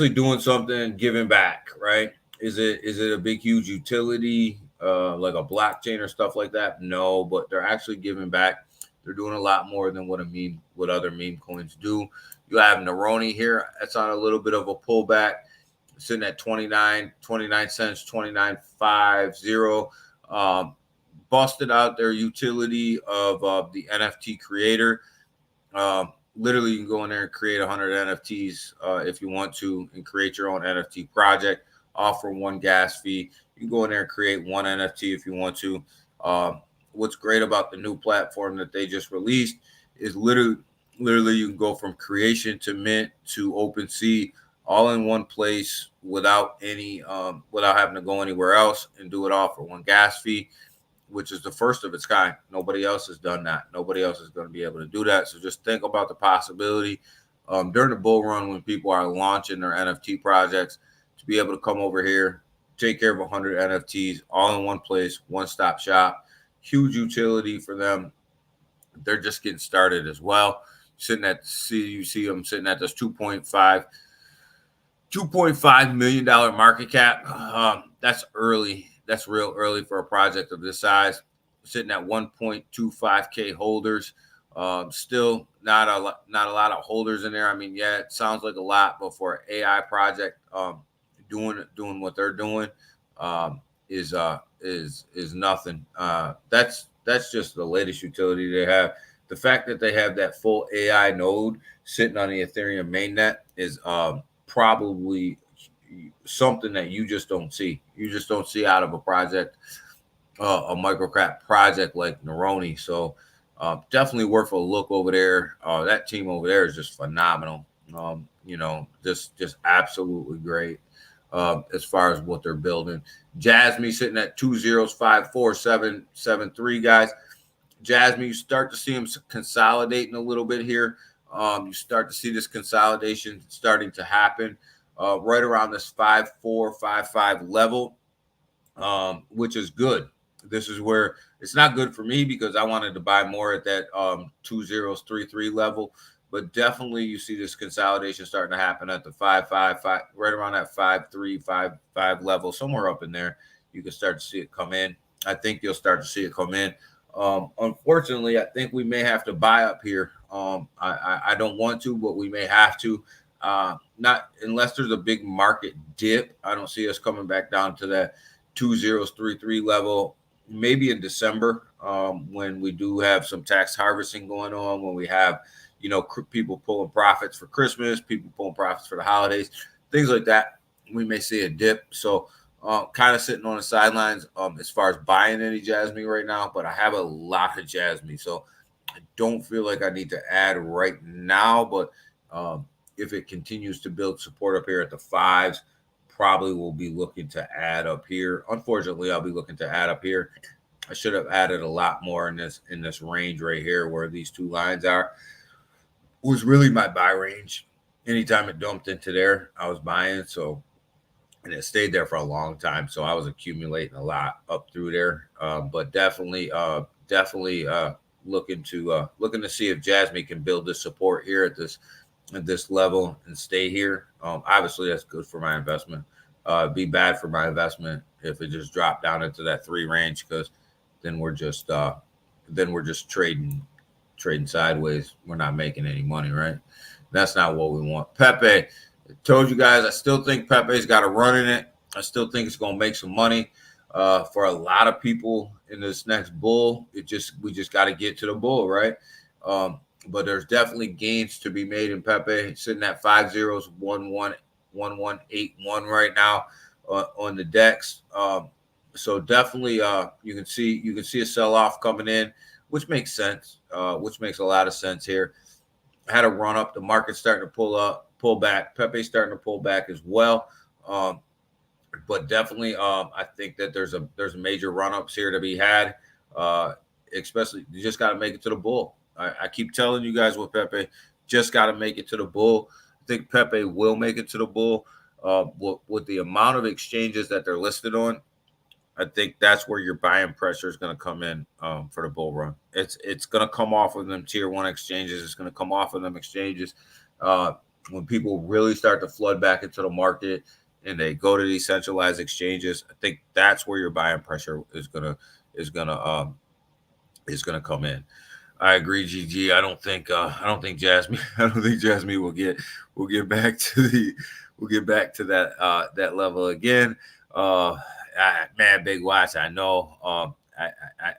doing something, giving back, right? Is it a big, huge utility like a blockchain or stuff like that? No, but they're actually giving back. They're doing a lot more than what other meme coins do. You have Neroni here. That's on a little bit of a pullback, sitting at 29 cents, 29.50. Busted out their utility of the NFT creator. Literally, you can go in there and create 100 NFTs if you want to, and create your own NFT project. Offer one gas fee. You can go in there and create one NFT if you want to. What's great about the new platform that they just released is literally you can go from creation to mint to OpenSea all in one place without having to go anywhere else, and do it all for one gas fee, which is the first of its kind. Nobody else has done that. Nobody else is going to be able to do that. So just think about the possibility during the bull run when people are launching their NFT projects to be able to come over here, take care of 100 NFTs all in one place, one-stop shop. Huge utility for them. They're just getting started as well. You see them sitting at this $2.5 million market cap. That's early. That's real early for a project of this size. Sitting at 1.25K holders. Still not a lot of holders in there. I mean, yeah, it sounds like a lot, but for an AI project, doing what they're doing is nothing. That's just the latest utility they have. The fact that they have that full AI node sitting on the Ethereum mainnet is probably something that you just don't see. You just don't see out of a project, a microcap project like Neroni. So definitely worth a look over there. That team over there is just phenomenal. Just absolutely great as far as what they're building. Jasmy sitting at 2054773, guys. Jasmy, you start to see them consolidating a little bit here. You start to see this consolidation starting to happen right around this 5.455 level, which is good. This is where it's not good for me because I wanted to buy more at that 2033 level, but definitely you see this consolidation starting to happen at the 5.55, right around that 5.355 level, somewhere up in there. You can start to see it come in. I think you'll start to see it come in. Unfortunately, I think we may have to buy up here. I don't want to, but we may have to. Not unless there's a big market dip. I don't see us coming back down to that 2033 level. Maybe in December, when we do have some tax harvesting going on, when we have, people pulling profits for Christmas, people pulling profits for the holidays, things like that, we may see a dip. So kind of sitting on the sidelines as far as buying any Jasmy right now, but I have a lot of Jasmy, so I don't feel like I need to add right now. But if it continues to build support up here at the fives, probably will be looking to add up here. Unfortunately, I'll be looking to add up here. I should have added a lot more in this range right here where these two lines are. It was really my buy range. Anytime it dumped into there, I was buying. So, and it stayed there for a long time. So I was accumulating a lot up through there. But definitely looking to see if Jasmy can build this support here at this level and stay here. Obviously, that's good for my investment. be bad for my investment if it just dropped down into that 3 range, because then we're just trading sideways. We're not making any money, right? That's not what we want. Pepe, told you guys, I still think Pepe's got a run in it. I still think it's gonna make some money. For a lot of people in this next bull, we just got to get to the bull, right? But there's definitely gains to be made in Pepe, sitting at 5 zeros, 1181 right now on the DEX. So definitely, you can see a sell off coming in, which makes sense. Which makes a lot of sense here. Had a run up, the market's starting to pull back. Pepe's starting to pull back as well. But definitely, I think that there's a major run-ups here to be had. Especially, you just got to make it to the bull. I keep telling you guys with Pepe, just got to make it to the bull. I think Pepe will make it to the bull. With the amount of exchanges that they're listed on, I think that's where your buying pressure is going to come in for the bull run. It's going to come off of them tier 1 exchanges. It's going to come off of them exchanges when people really start to flood back into the market and they go to these centralized exchanges. I think that's where your buying pressure is gonna come in. I agree, GG. I don't think Jasmine will get back to that level again. Man, Big Watch, I know.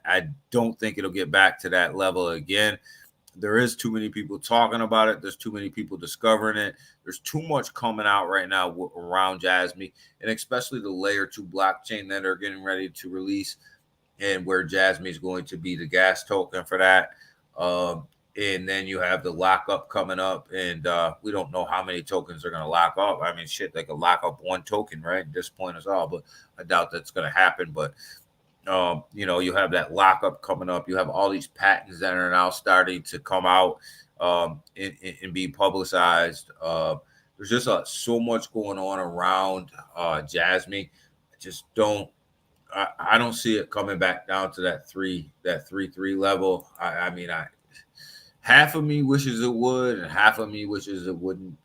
I don't think it'll get back to that level again. There is too many people talking about it. There's too many people discovering it. There's too much coming out right now around Jasmy, and especially the layer 2 blockchain that are getting ready to release, and where Jasmy is going to be the gas token for that. And then you have the lockup coming up, and we don't know how many tokens are going to lock up. I mean, shit, they could lock up 1 token, right? At this point is all, but I doubt that's going to happen. But you have that lockup coming up. You have all these patents that are now starting to come out and be publicized. There's just so much going on around Jasmy. I don't see it coming back down to that 3.3 level. I mean, half of me wishes it would, and half of me wishes it wouldn't.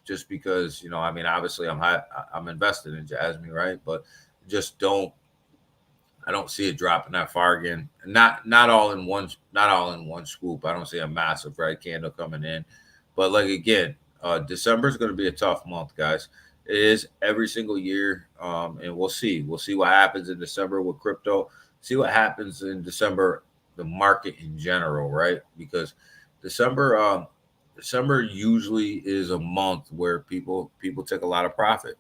Just because, I mean, obviously I'm invested in Jasmy, right? But I don't see it dropping that far again. Not all in one swoop. I don't see a massive red candle coming in. But like again, December is going to be a tough month, guys. It is every single year, and we'll see. We'll see what happens in December with crypto. See what happens in December, the market in general, right? Because December usually is a month where people take a lot of profit.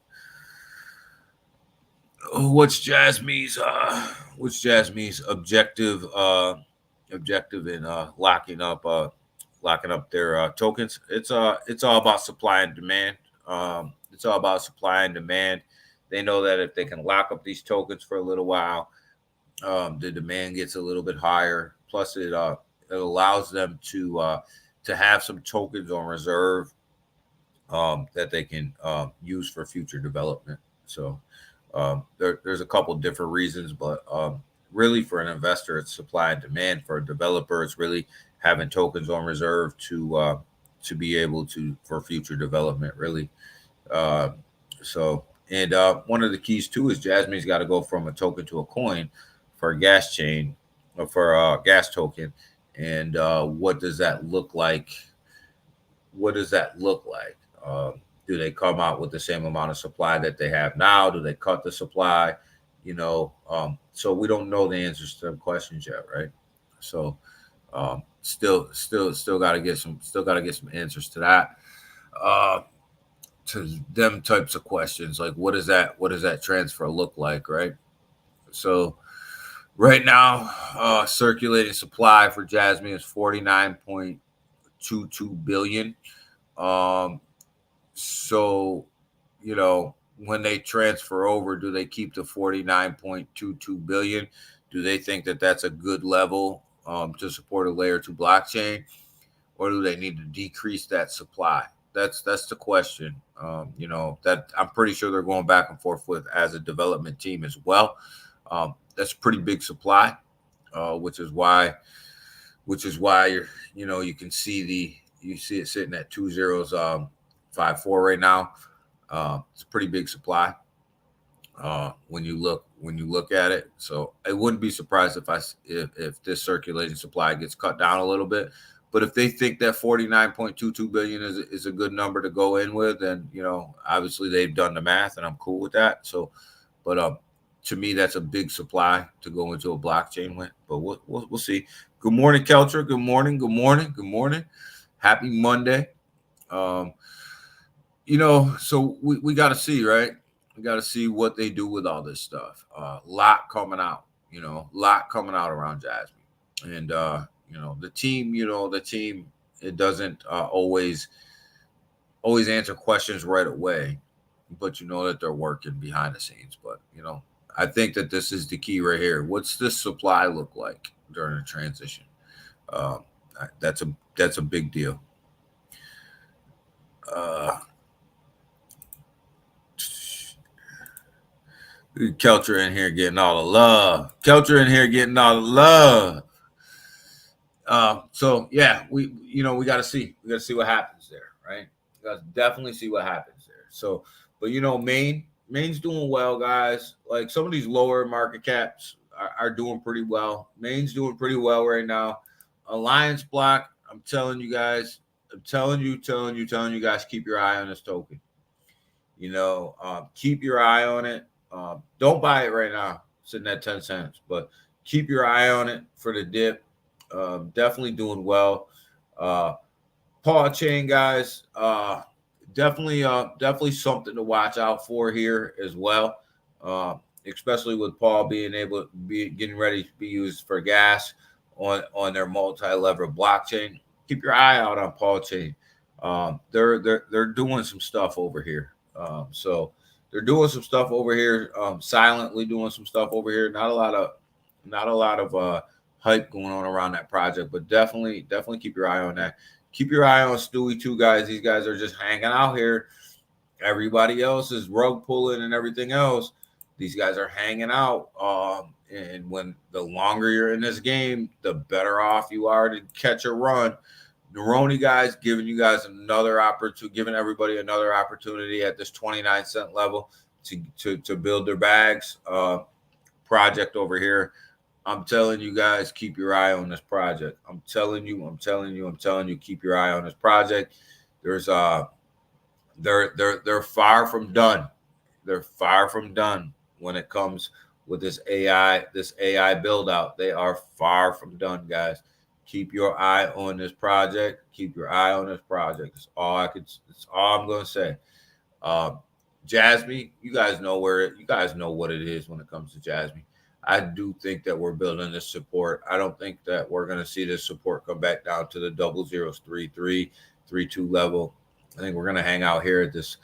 What's Jasmy's objective in locking up their tokens? It's all about supply and demand. It's all about supply and demand. They know that if they can lock up these tokens for a little while, the demand gets a little bit higher. Plus, it allows them to have some tokens on reserve that they can use for future development. So there's a couple different reasons, but really for an investor, it's supply and demand. For a developer, it's really having tokens on reserve to be able to for future development, really. One of the keys too is Jasmy's got to go from a token to a coin for a gas chain, or for a gas token. And what does that look like? Do they come out with the same amount of supply that they have now? Do they cut the supply? So we don't know the answers to them questions yet, right? So still got to get some answers to that. To them types of questions, like what does that transfer look like, right? So right now, circulating supply for Jasmy is 49.22 billion. So, when they transfer over, do they keep the 49.22 billion? Do they think that that's a good level to support a layer 2 blockchain, or do they need to decrease that supply? That's the question. That I'm pretty sure they're going back and forth with as a development team as well. That's a pretty big supply, which is why you can see it sitting at 2054 right now. It's a pretty big supply. when you look at it. So I wouldn't be surprised if this circulating supply gets cut down a little bit. But if they think that 49.22 billion is a good number to go in with, then obviously they've done the math, and I'm cool with that. So, but to me, that's a big supply to go into a blockchain with. But we'll see. Good morning, Keltra. Good morning. Good morning. Good morning. Happy Monday. So we got to see, right? We got to see what they do with all this stuff. Lot coming out, lot coming out around Jasmy, and the team, it doesn't always answer questions right away, but you know that they're working behind the scenes. But I think that this is the key right here. What's this supply look like during a transition? That's a big deal. Keltra in here getting all the love. So yeah, we got to see. We got to see what happens there, right? We got to definitely see what happens there. So, but Maine's doing well, guys. Like some of these lower market caps are doing pretty well. Maine's doing pretty well right now. Alliance Block, I'm telling you guys, telling you guys, keep your eye on this token. Keep your eye on it. Don't buy it right now, sitting at 10 cents, but keep your eye on it for the dip. Definitely doing well. Paw Chain, guys, definitely something to watch out for here as well. Especially with Paul getting ready to be used for gas on their multi-lever blockchain. Keep your eye out on Paw Chain. They're doing some stuff over here. So they're doing some stuff over here, silently doing some stuff over here. Not a lot of hype going on around that project, but definitely keep your eye on that. Keep your eye on Stewie too, guys. These guys are just hanging out here. Everybody else is rug pulling and everything else. These guys are hanging out. And when the longer you're in this game, the better off you are to catch a run. Neroni, guys, giving everybody another opportunity at this 29-cent level to build their bags. Project over here. I'm telling you guys, keep your eye on this project. I'm telling you, keep your eye on this project. There's they're far from done. They're far from done when it comes with this AI build out. They are far from done, guys. Keep your eye on this project. Keep your eye on this project. That's all I'm going to say. Jasmy, you guys know what it is when it comes to Jasmy. I do think that we're building this support. I don't think that we're going to see this support come back down to the 0033, 32 level. I think we're going to hang out here at this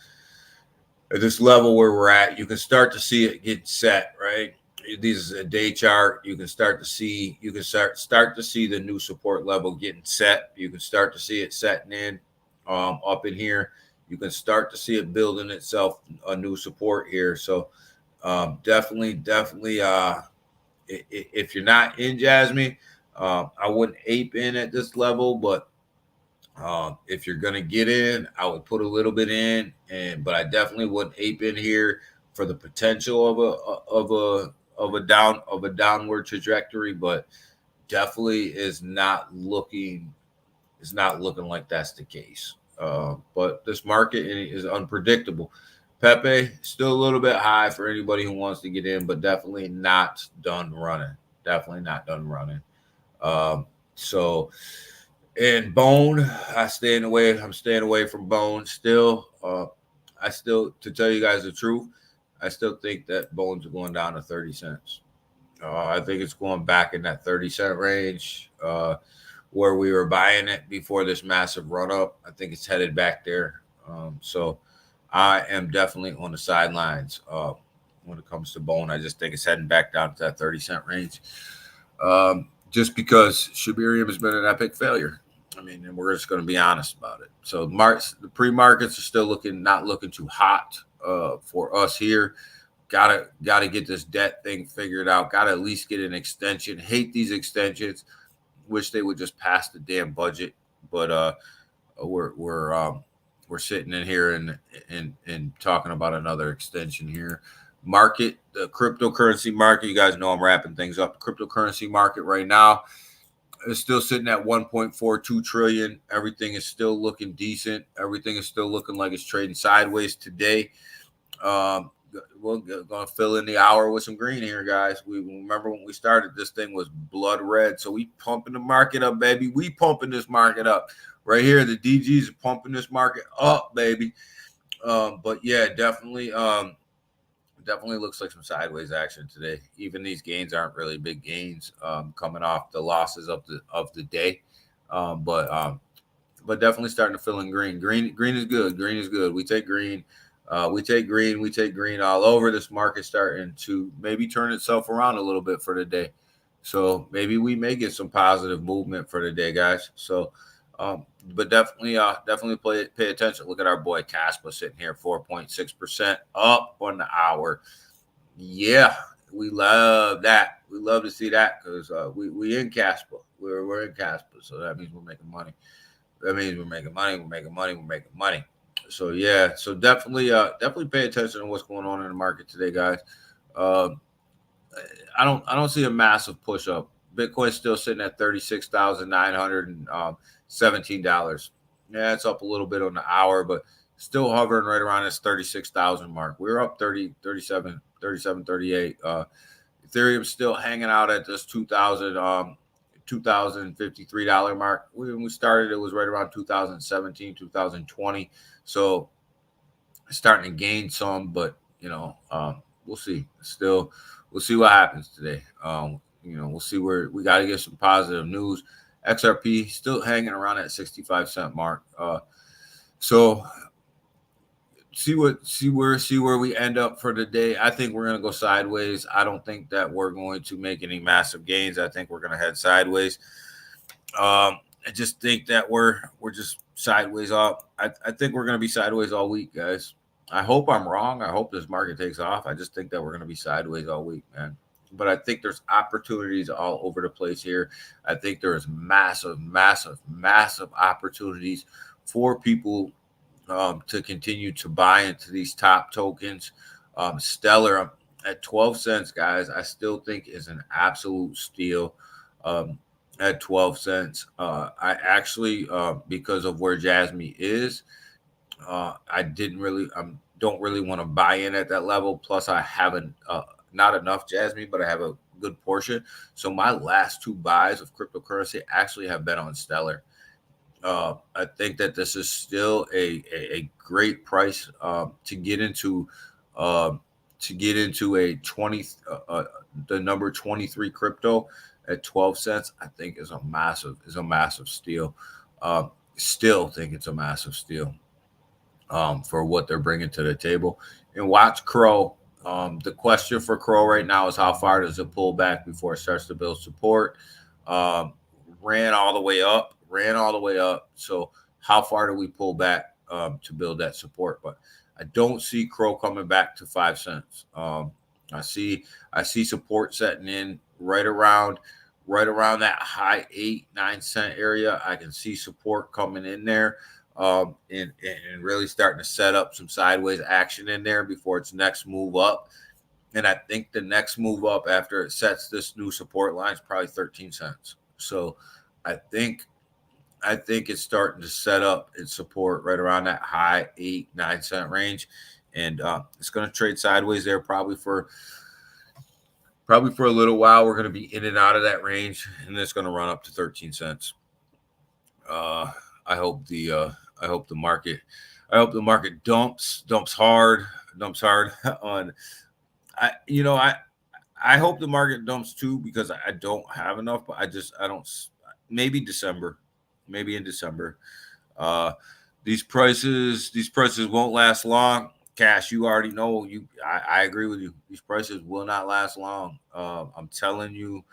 level where we're at. You can start to see it get set, right? This is a day chart. You can start to see the new support level getting set. You can start to see it setting in up in here. You can start to see it building itself a new support here. So definitely if you're not in Jasmy, I wouldn't ape in at this level, but if you're gonna get in, I would put a little bit in, but I definitely wouldn't ape in here for the potential of a downward trajectory, but definitely is not looking like that's the case. But this market is unpredictable. Pepe still a little bit high for anybody who wants to get in, but definitely not done running. So in Bone, I'm staying away from Bone still. To tell you guys the truth, I still think that Bones are going down to 30 cents. I think it's going back in that 30-cent range where we were buying it before this massive run up. I think it's headed back there. So I am definitely on the sidelines when it comes to Bone. I just think it's heading back down to that 30-cent range. Just because Shibarium has been an epic failure. I mean, and we're just going to be honest about it. So the pre-markets are still not looking too hot for us here. Gotta get this debt thing figured out. Gotta at least get an extension. Hate these extensions. Wish they would just pass the damn budget. But we're sitting in here and talking about another extension here. market, the cryptocurrency market. You guys know I'm wrapping things up. The cryptocurrency market right now is still sitting at 1.42 trillion. Everything is still looking decent. Everything is still looking like it's trading sideways today. We're gonna fill in the hour with some green here, guys. We remember when we started, this thing was blood red. So we pumping the market up, baby. We pumping this market up right here. The DGs are pumping this market up, baby. But yeah, definitely looks like some sideways action today. Even these gains aren't really big gains, coming off the losses of the day. But definitely starting to fill in green. Green is good. Green is good. We take green. We take green all over. This market starting to maybe turn itself around a little bit for the day. So maybe we may get some positive movement for the day, guys. So, but definitely pay attention. Look at our boy Caspa sitting here, 4.6% up on the hour. Yeah, we love that. We love to see that because we in Caspa. We're in Caspa, so that means we're making money. That means we're making money. We're making money. We're making money. So yeah, so definitely pay attention to what's going on in the market today, guys. I don't see a massive push up. Bitcoin's still sitting at $36,917. Yeah, it's up a little bit on the hour, but still hovering right around this 36,000 mark. We're up 30, 37, 37, 38. Ethereum's still hanging out at this $2,053 mark. When we started, it was right around 2017, 2020. So starting to gain some, but we'll see. Still, we'll see what happens today. We'll see where we got to get some positive news. XRP still hanging around that 65-cent mark. So see where we end up for the day. I think we're gonna go sideways. I don't think that we're going to make any massive gains. I think we're gonna head sideways. I just think that we're just sideways up. I think we're gonna be sideways all week, guys. I hope I'm wrong. I hope this market takes off. I just think that we're gonna be sideways all week, man. But I think there's opportunities all over the place here. I think there's massive opportunities for people to continue to buy into these top tokens. Stellar at 12 cents, guys, I still think is an absolute steal at 12 cents. I actually, because of where Jasmy is, I don't really want to buy in at that level. Plus, I haven't not enough Jasmy, but I have a good portion. So my last two buys of cryptocurrency actually have been on Stellar. I think that this is still a great price to get into a 20 the number 23 crypto at 12 cents. I think is a massive steal. Still think it's a massive steal for what they're bringing to the table. And watch Crow. The question for Crow right now is how far does it pull back before it starts to build support? Ran all the way up. So how far do we pull back to build that support? But I don't see Crow coming back to 5 cents. I see support setting in right around that high 8-9 cent area. I can see support coming in there and really starting to set up some sideways action in there before its next move up. And I think the next move up after it sets this new support line is probably 13 cents. So I think it's starting to set up its support right around that high 8-9 cent range. And it's going to trade sideways there probably for a little while. We're going to be in and out of that range, and it's going to run up to 13 cents. I hope the market dumps hard on. I hope the market dumps too, because I don't have enough, but I don't. Maybe in December. These prices won't last long. Cash, you already know. I agree with you. These prices will not last long. I'm telling you,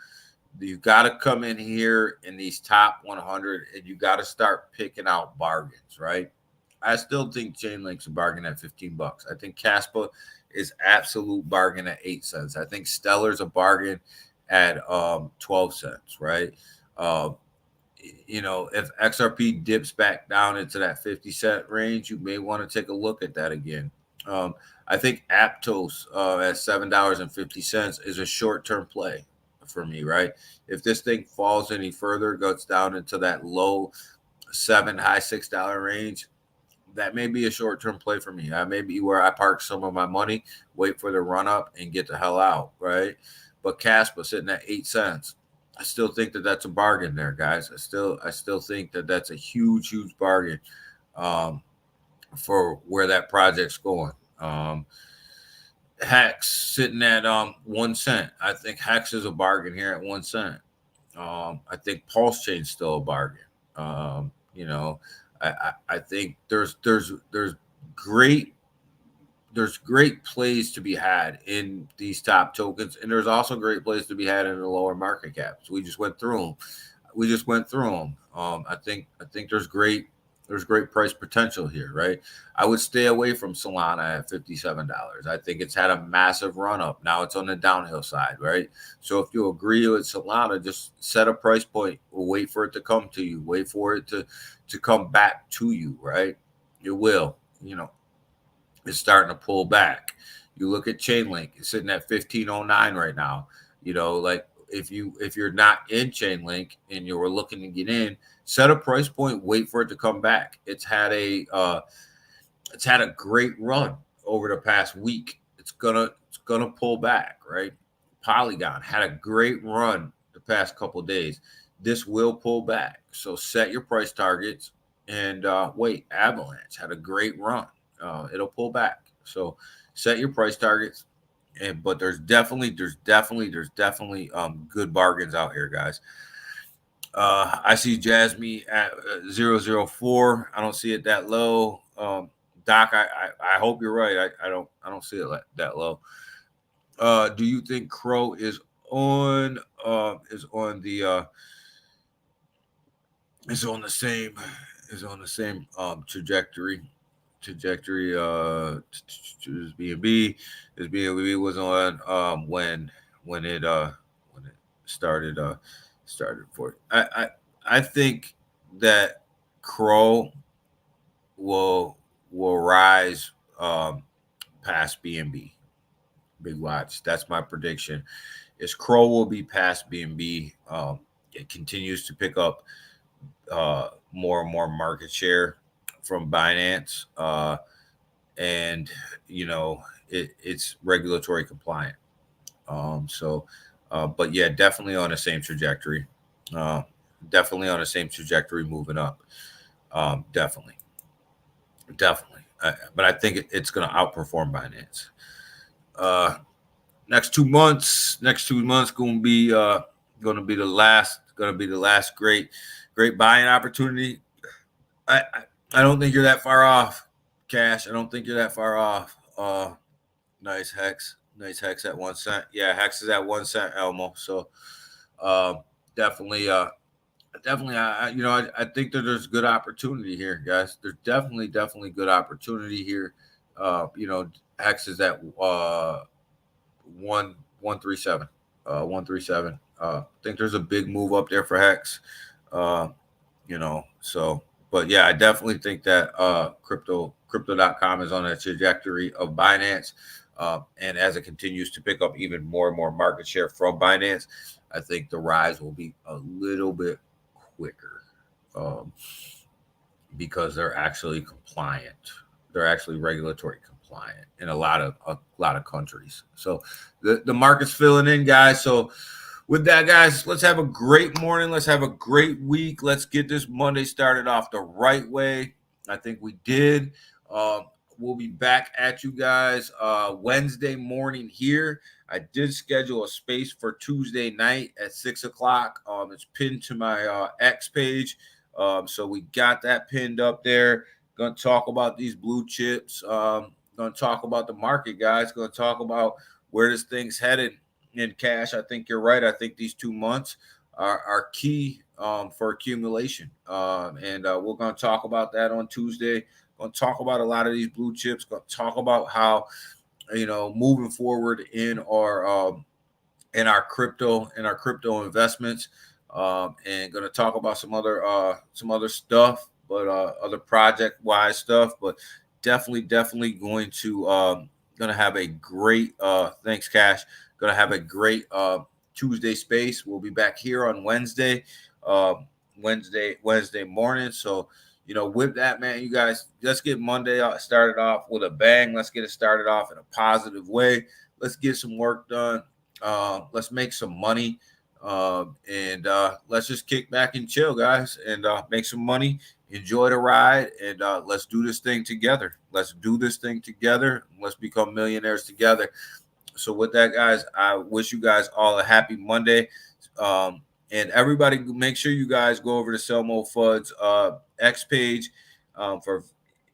you got to come in here in these top 100, and you got to start picking out bargains, right? I still think Chainlink's a bargain at $15. I think Caspa is absolute bargain at 8 cents. I think Stellar's a bargain at 12 cents, right? If XRP dips back down into that 50-cent range, you may want to take a look at that again. I think Aptos at $7.50 is a short-term play for me, right? If this thing falls any further, goes down into that low $7, high $6 range, that may be a short-term play for me. That may be where I park some of my money, wait for the run up, and get the hell out, right? But Caspa sitting at 8 cents. I still think that that's a bargain there, guys. I still think that that's a huge, huge bargain for where that project's going. Hex sitting at 1 cent. I think Hex is a bargain here at 1 cent. I think Pulse Chain's still a bargain. You know, I think there's great plays to be had in these top tokens, and there's also great plays to be had in the lower market caps. We just went through them. I think there's great price potential here, right? I would stay away from Solana at $57. I think it's had a massive run up. Now it's on the downhill side, right? So if you agree with Solana, just set a price point. Wait for it to come to you. Wait for it to come back to you, right? It will. You know, it's starting to pull back. You look at Chainlink, it's sitting at 1509 right now. You know, like if you're not in Chainlink and you were looking to get in, set a price point, wait for it to come back. It's had a great run over the past week. It's gonna pull back, right? Polygon had a great run the past couple of days. This will pull back. So set your price targets and wait. Avalanche had a great run. It'll pull back. So set your price targets. But there's definitely good bargains out here, guys. I see Jasmine at 004. I don't see it that low. Doc, I hope you're right. I don't see it that low. Do you think Crow is on the same trajectory? Is BNB was on when it started for it. I think that Crow will rise past BNB. Big watch. That's my prediction. Is Crow will be past BNB. It continues to pick up more and more market share from Binance, and you know it's regulatory compliant. But yeah, definitely on the same trajectory. Definitely on the same trajectory, moving up. Definitely. But I think it's going to outperform Binance. Next 2 months going to be the last great buying opportunity. I don't think you're that far off, Cash. I don't think you're that far off. Nice Hex at 1 cent. Yeah, Hex is at 1 cent, Elmo. So definitely, I think that there's good opportunity here, guys. There's definitely good opportunity here. Hex is at 137. 137. I think there's a big move up there for Hex. But yeah, I definitely think that crypto.com is on a trajectory of Binance. And as it continues to pick up even more and more market share from Binance, I think the rise will be a little bit quicker because they're actually compliant. They're actually regulatory compliant in a lot of countries. So the market's filling in, guys. So with that, guys, let's have a great morning. Let's have a great week. Let's get this Monday started off the right way. I think we did. We'll be back at you guys Wednesday morning here. I did schedule a space for Tuesday night at 6 o'clock. It's pinned to my X page. So we got that pinned up there. Going to talk about these blue chips. Going to talk about the market, guys. Going to talk about where this thing's headed. In Cash, I think you're right. I think these 2 months are key for accumulation. And we're going to talk about that on Tuesday. Going to talk about a lot of these blue chips. Going to talk about how, moving forward in our crypto investments. And going to talk about some other stuff, but other project wise stuff. But definitely going to Gonna have a great thanks, Cash. Gonna have a great Tuesday space. We'll be back here on Wednesday, Wednesday morning. So, with that, man, you guys, let's get Monday started off with a bang. Let's get it started off in a positive way. Let's get some work done. Let's make some money. And let's just kick back and chill, guys, and make some money. Enjoy the ride, and let's do this thing together. Let's do this thing together. Let's become millionaires together. So with that, guys, I wish you guys all a happy Monday. And everybody, make sure you guys go over to Selmo Fudd's X page for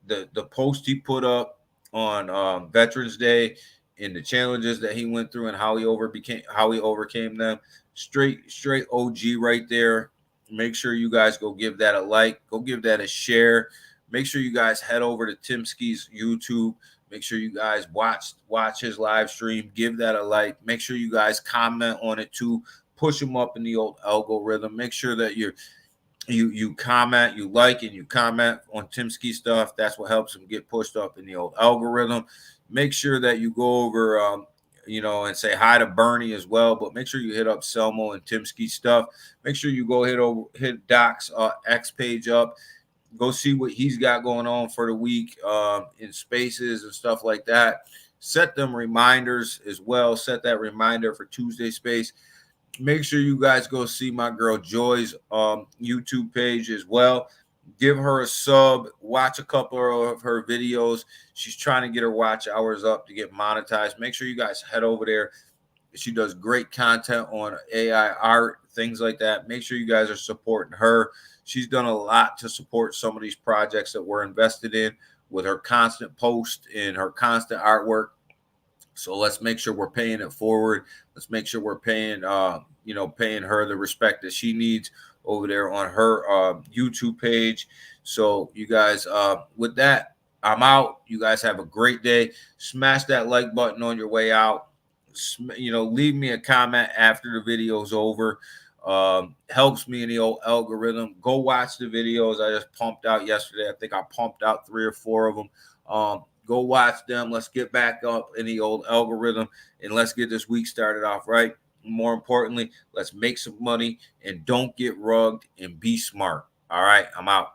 the post he put up on Veterans Day and the challenges that he went through and how he overcame them. Straight OG right there. Make sure you guys go give that a like, go give that a share. Make sure you guys head over to Tim Ski's YouTube. Make sure you guys watch his live stream. Give that a like. Make sure you guys comment on it too. Push him up in the old algorithm. Make sure that you comment, you like, and you comment on Tim Ski stuff. That's what helps him get pushed up in the old algorithm. Make sure that you go over and say hi to Bernie as well. But make sure you hit up Selmo and Tim Ski stuff. Make sure you go hit Doc's X page up. Go see what he's got going on for the week in spaces and stuff like that. Set them reminders as well. Set that reminder for Tuesday space. Make sure you guys go see my girl Joy's YouTube page as well. Give her a sub. Watch a couple of her videos. She's trying to get her watch hours up to get monetized. Make sure you guys head over there. She does great content on AI art, things like that. Make sure you guys are supporting her. She's done a lot to support some of these projects that we're invested in with her constant post and her constant artwork. So let's make sure we're paying it forward. Let's make sure we're paying her the respect that she needs over there on her YouTube page. So you guys, with that, I'm out. You guys have a great day. Smash that like button on your way out. Leave me a comment after the video's over. Helps me in the old algorithm. Go watch the videos I just pumped out yesterday. I think I pumped out 3 or 4 of them. Go watch them. Let's get back up in the old algorithm and let's get this week started off right. More importantly, let's make some money and don't get rugged and be smart. All right, I'm out.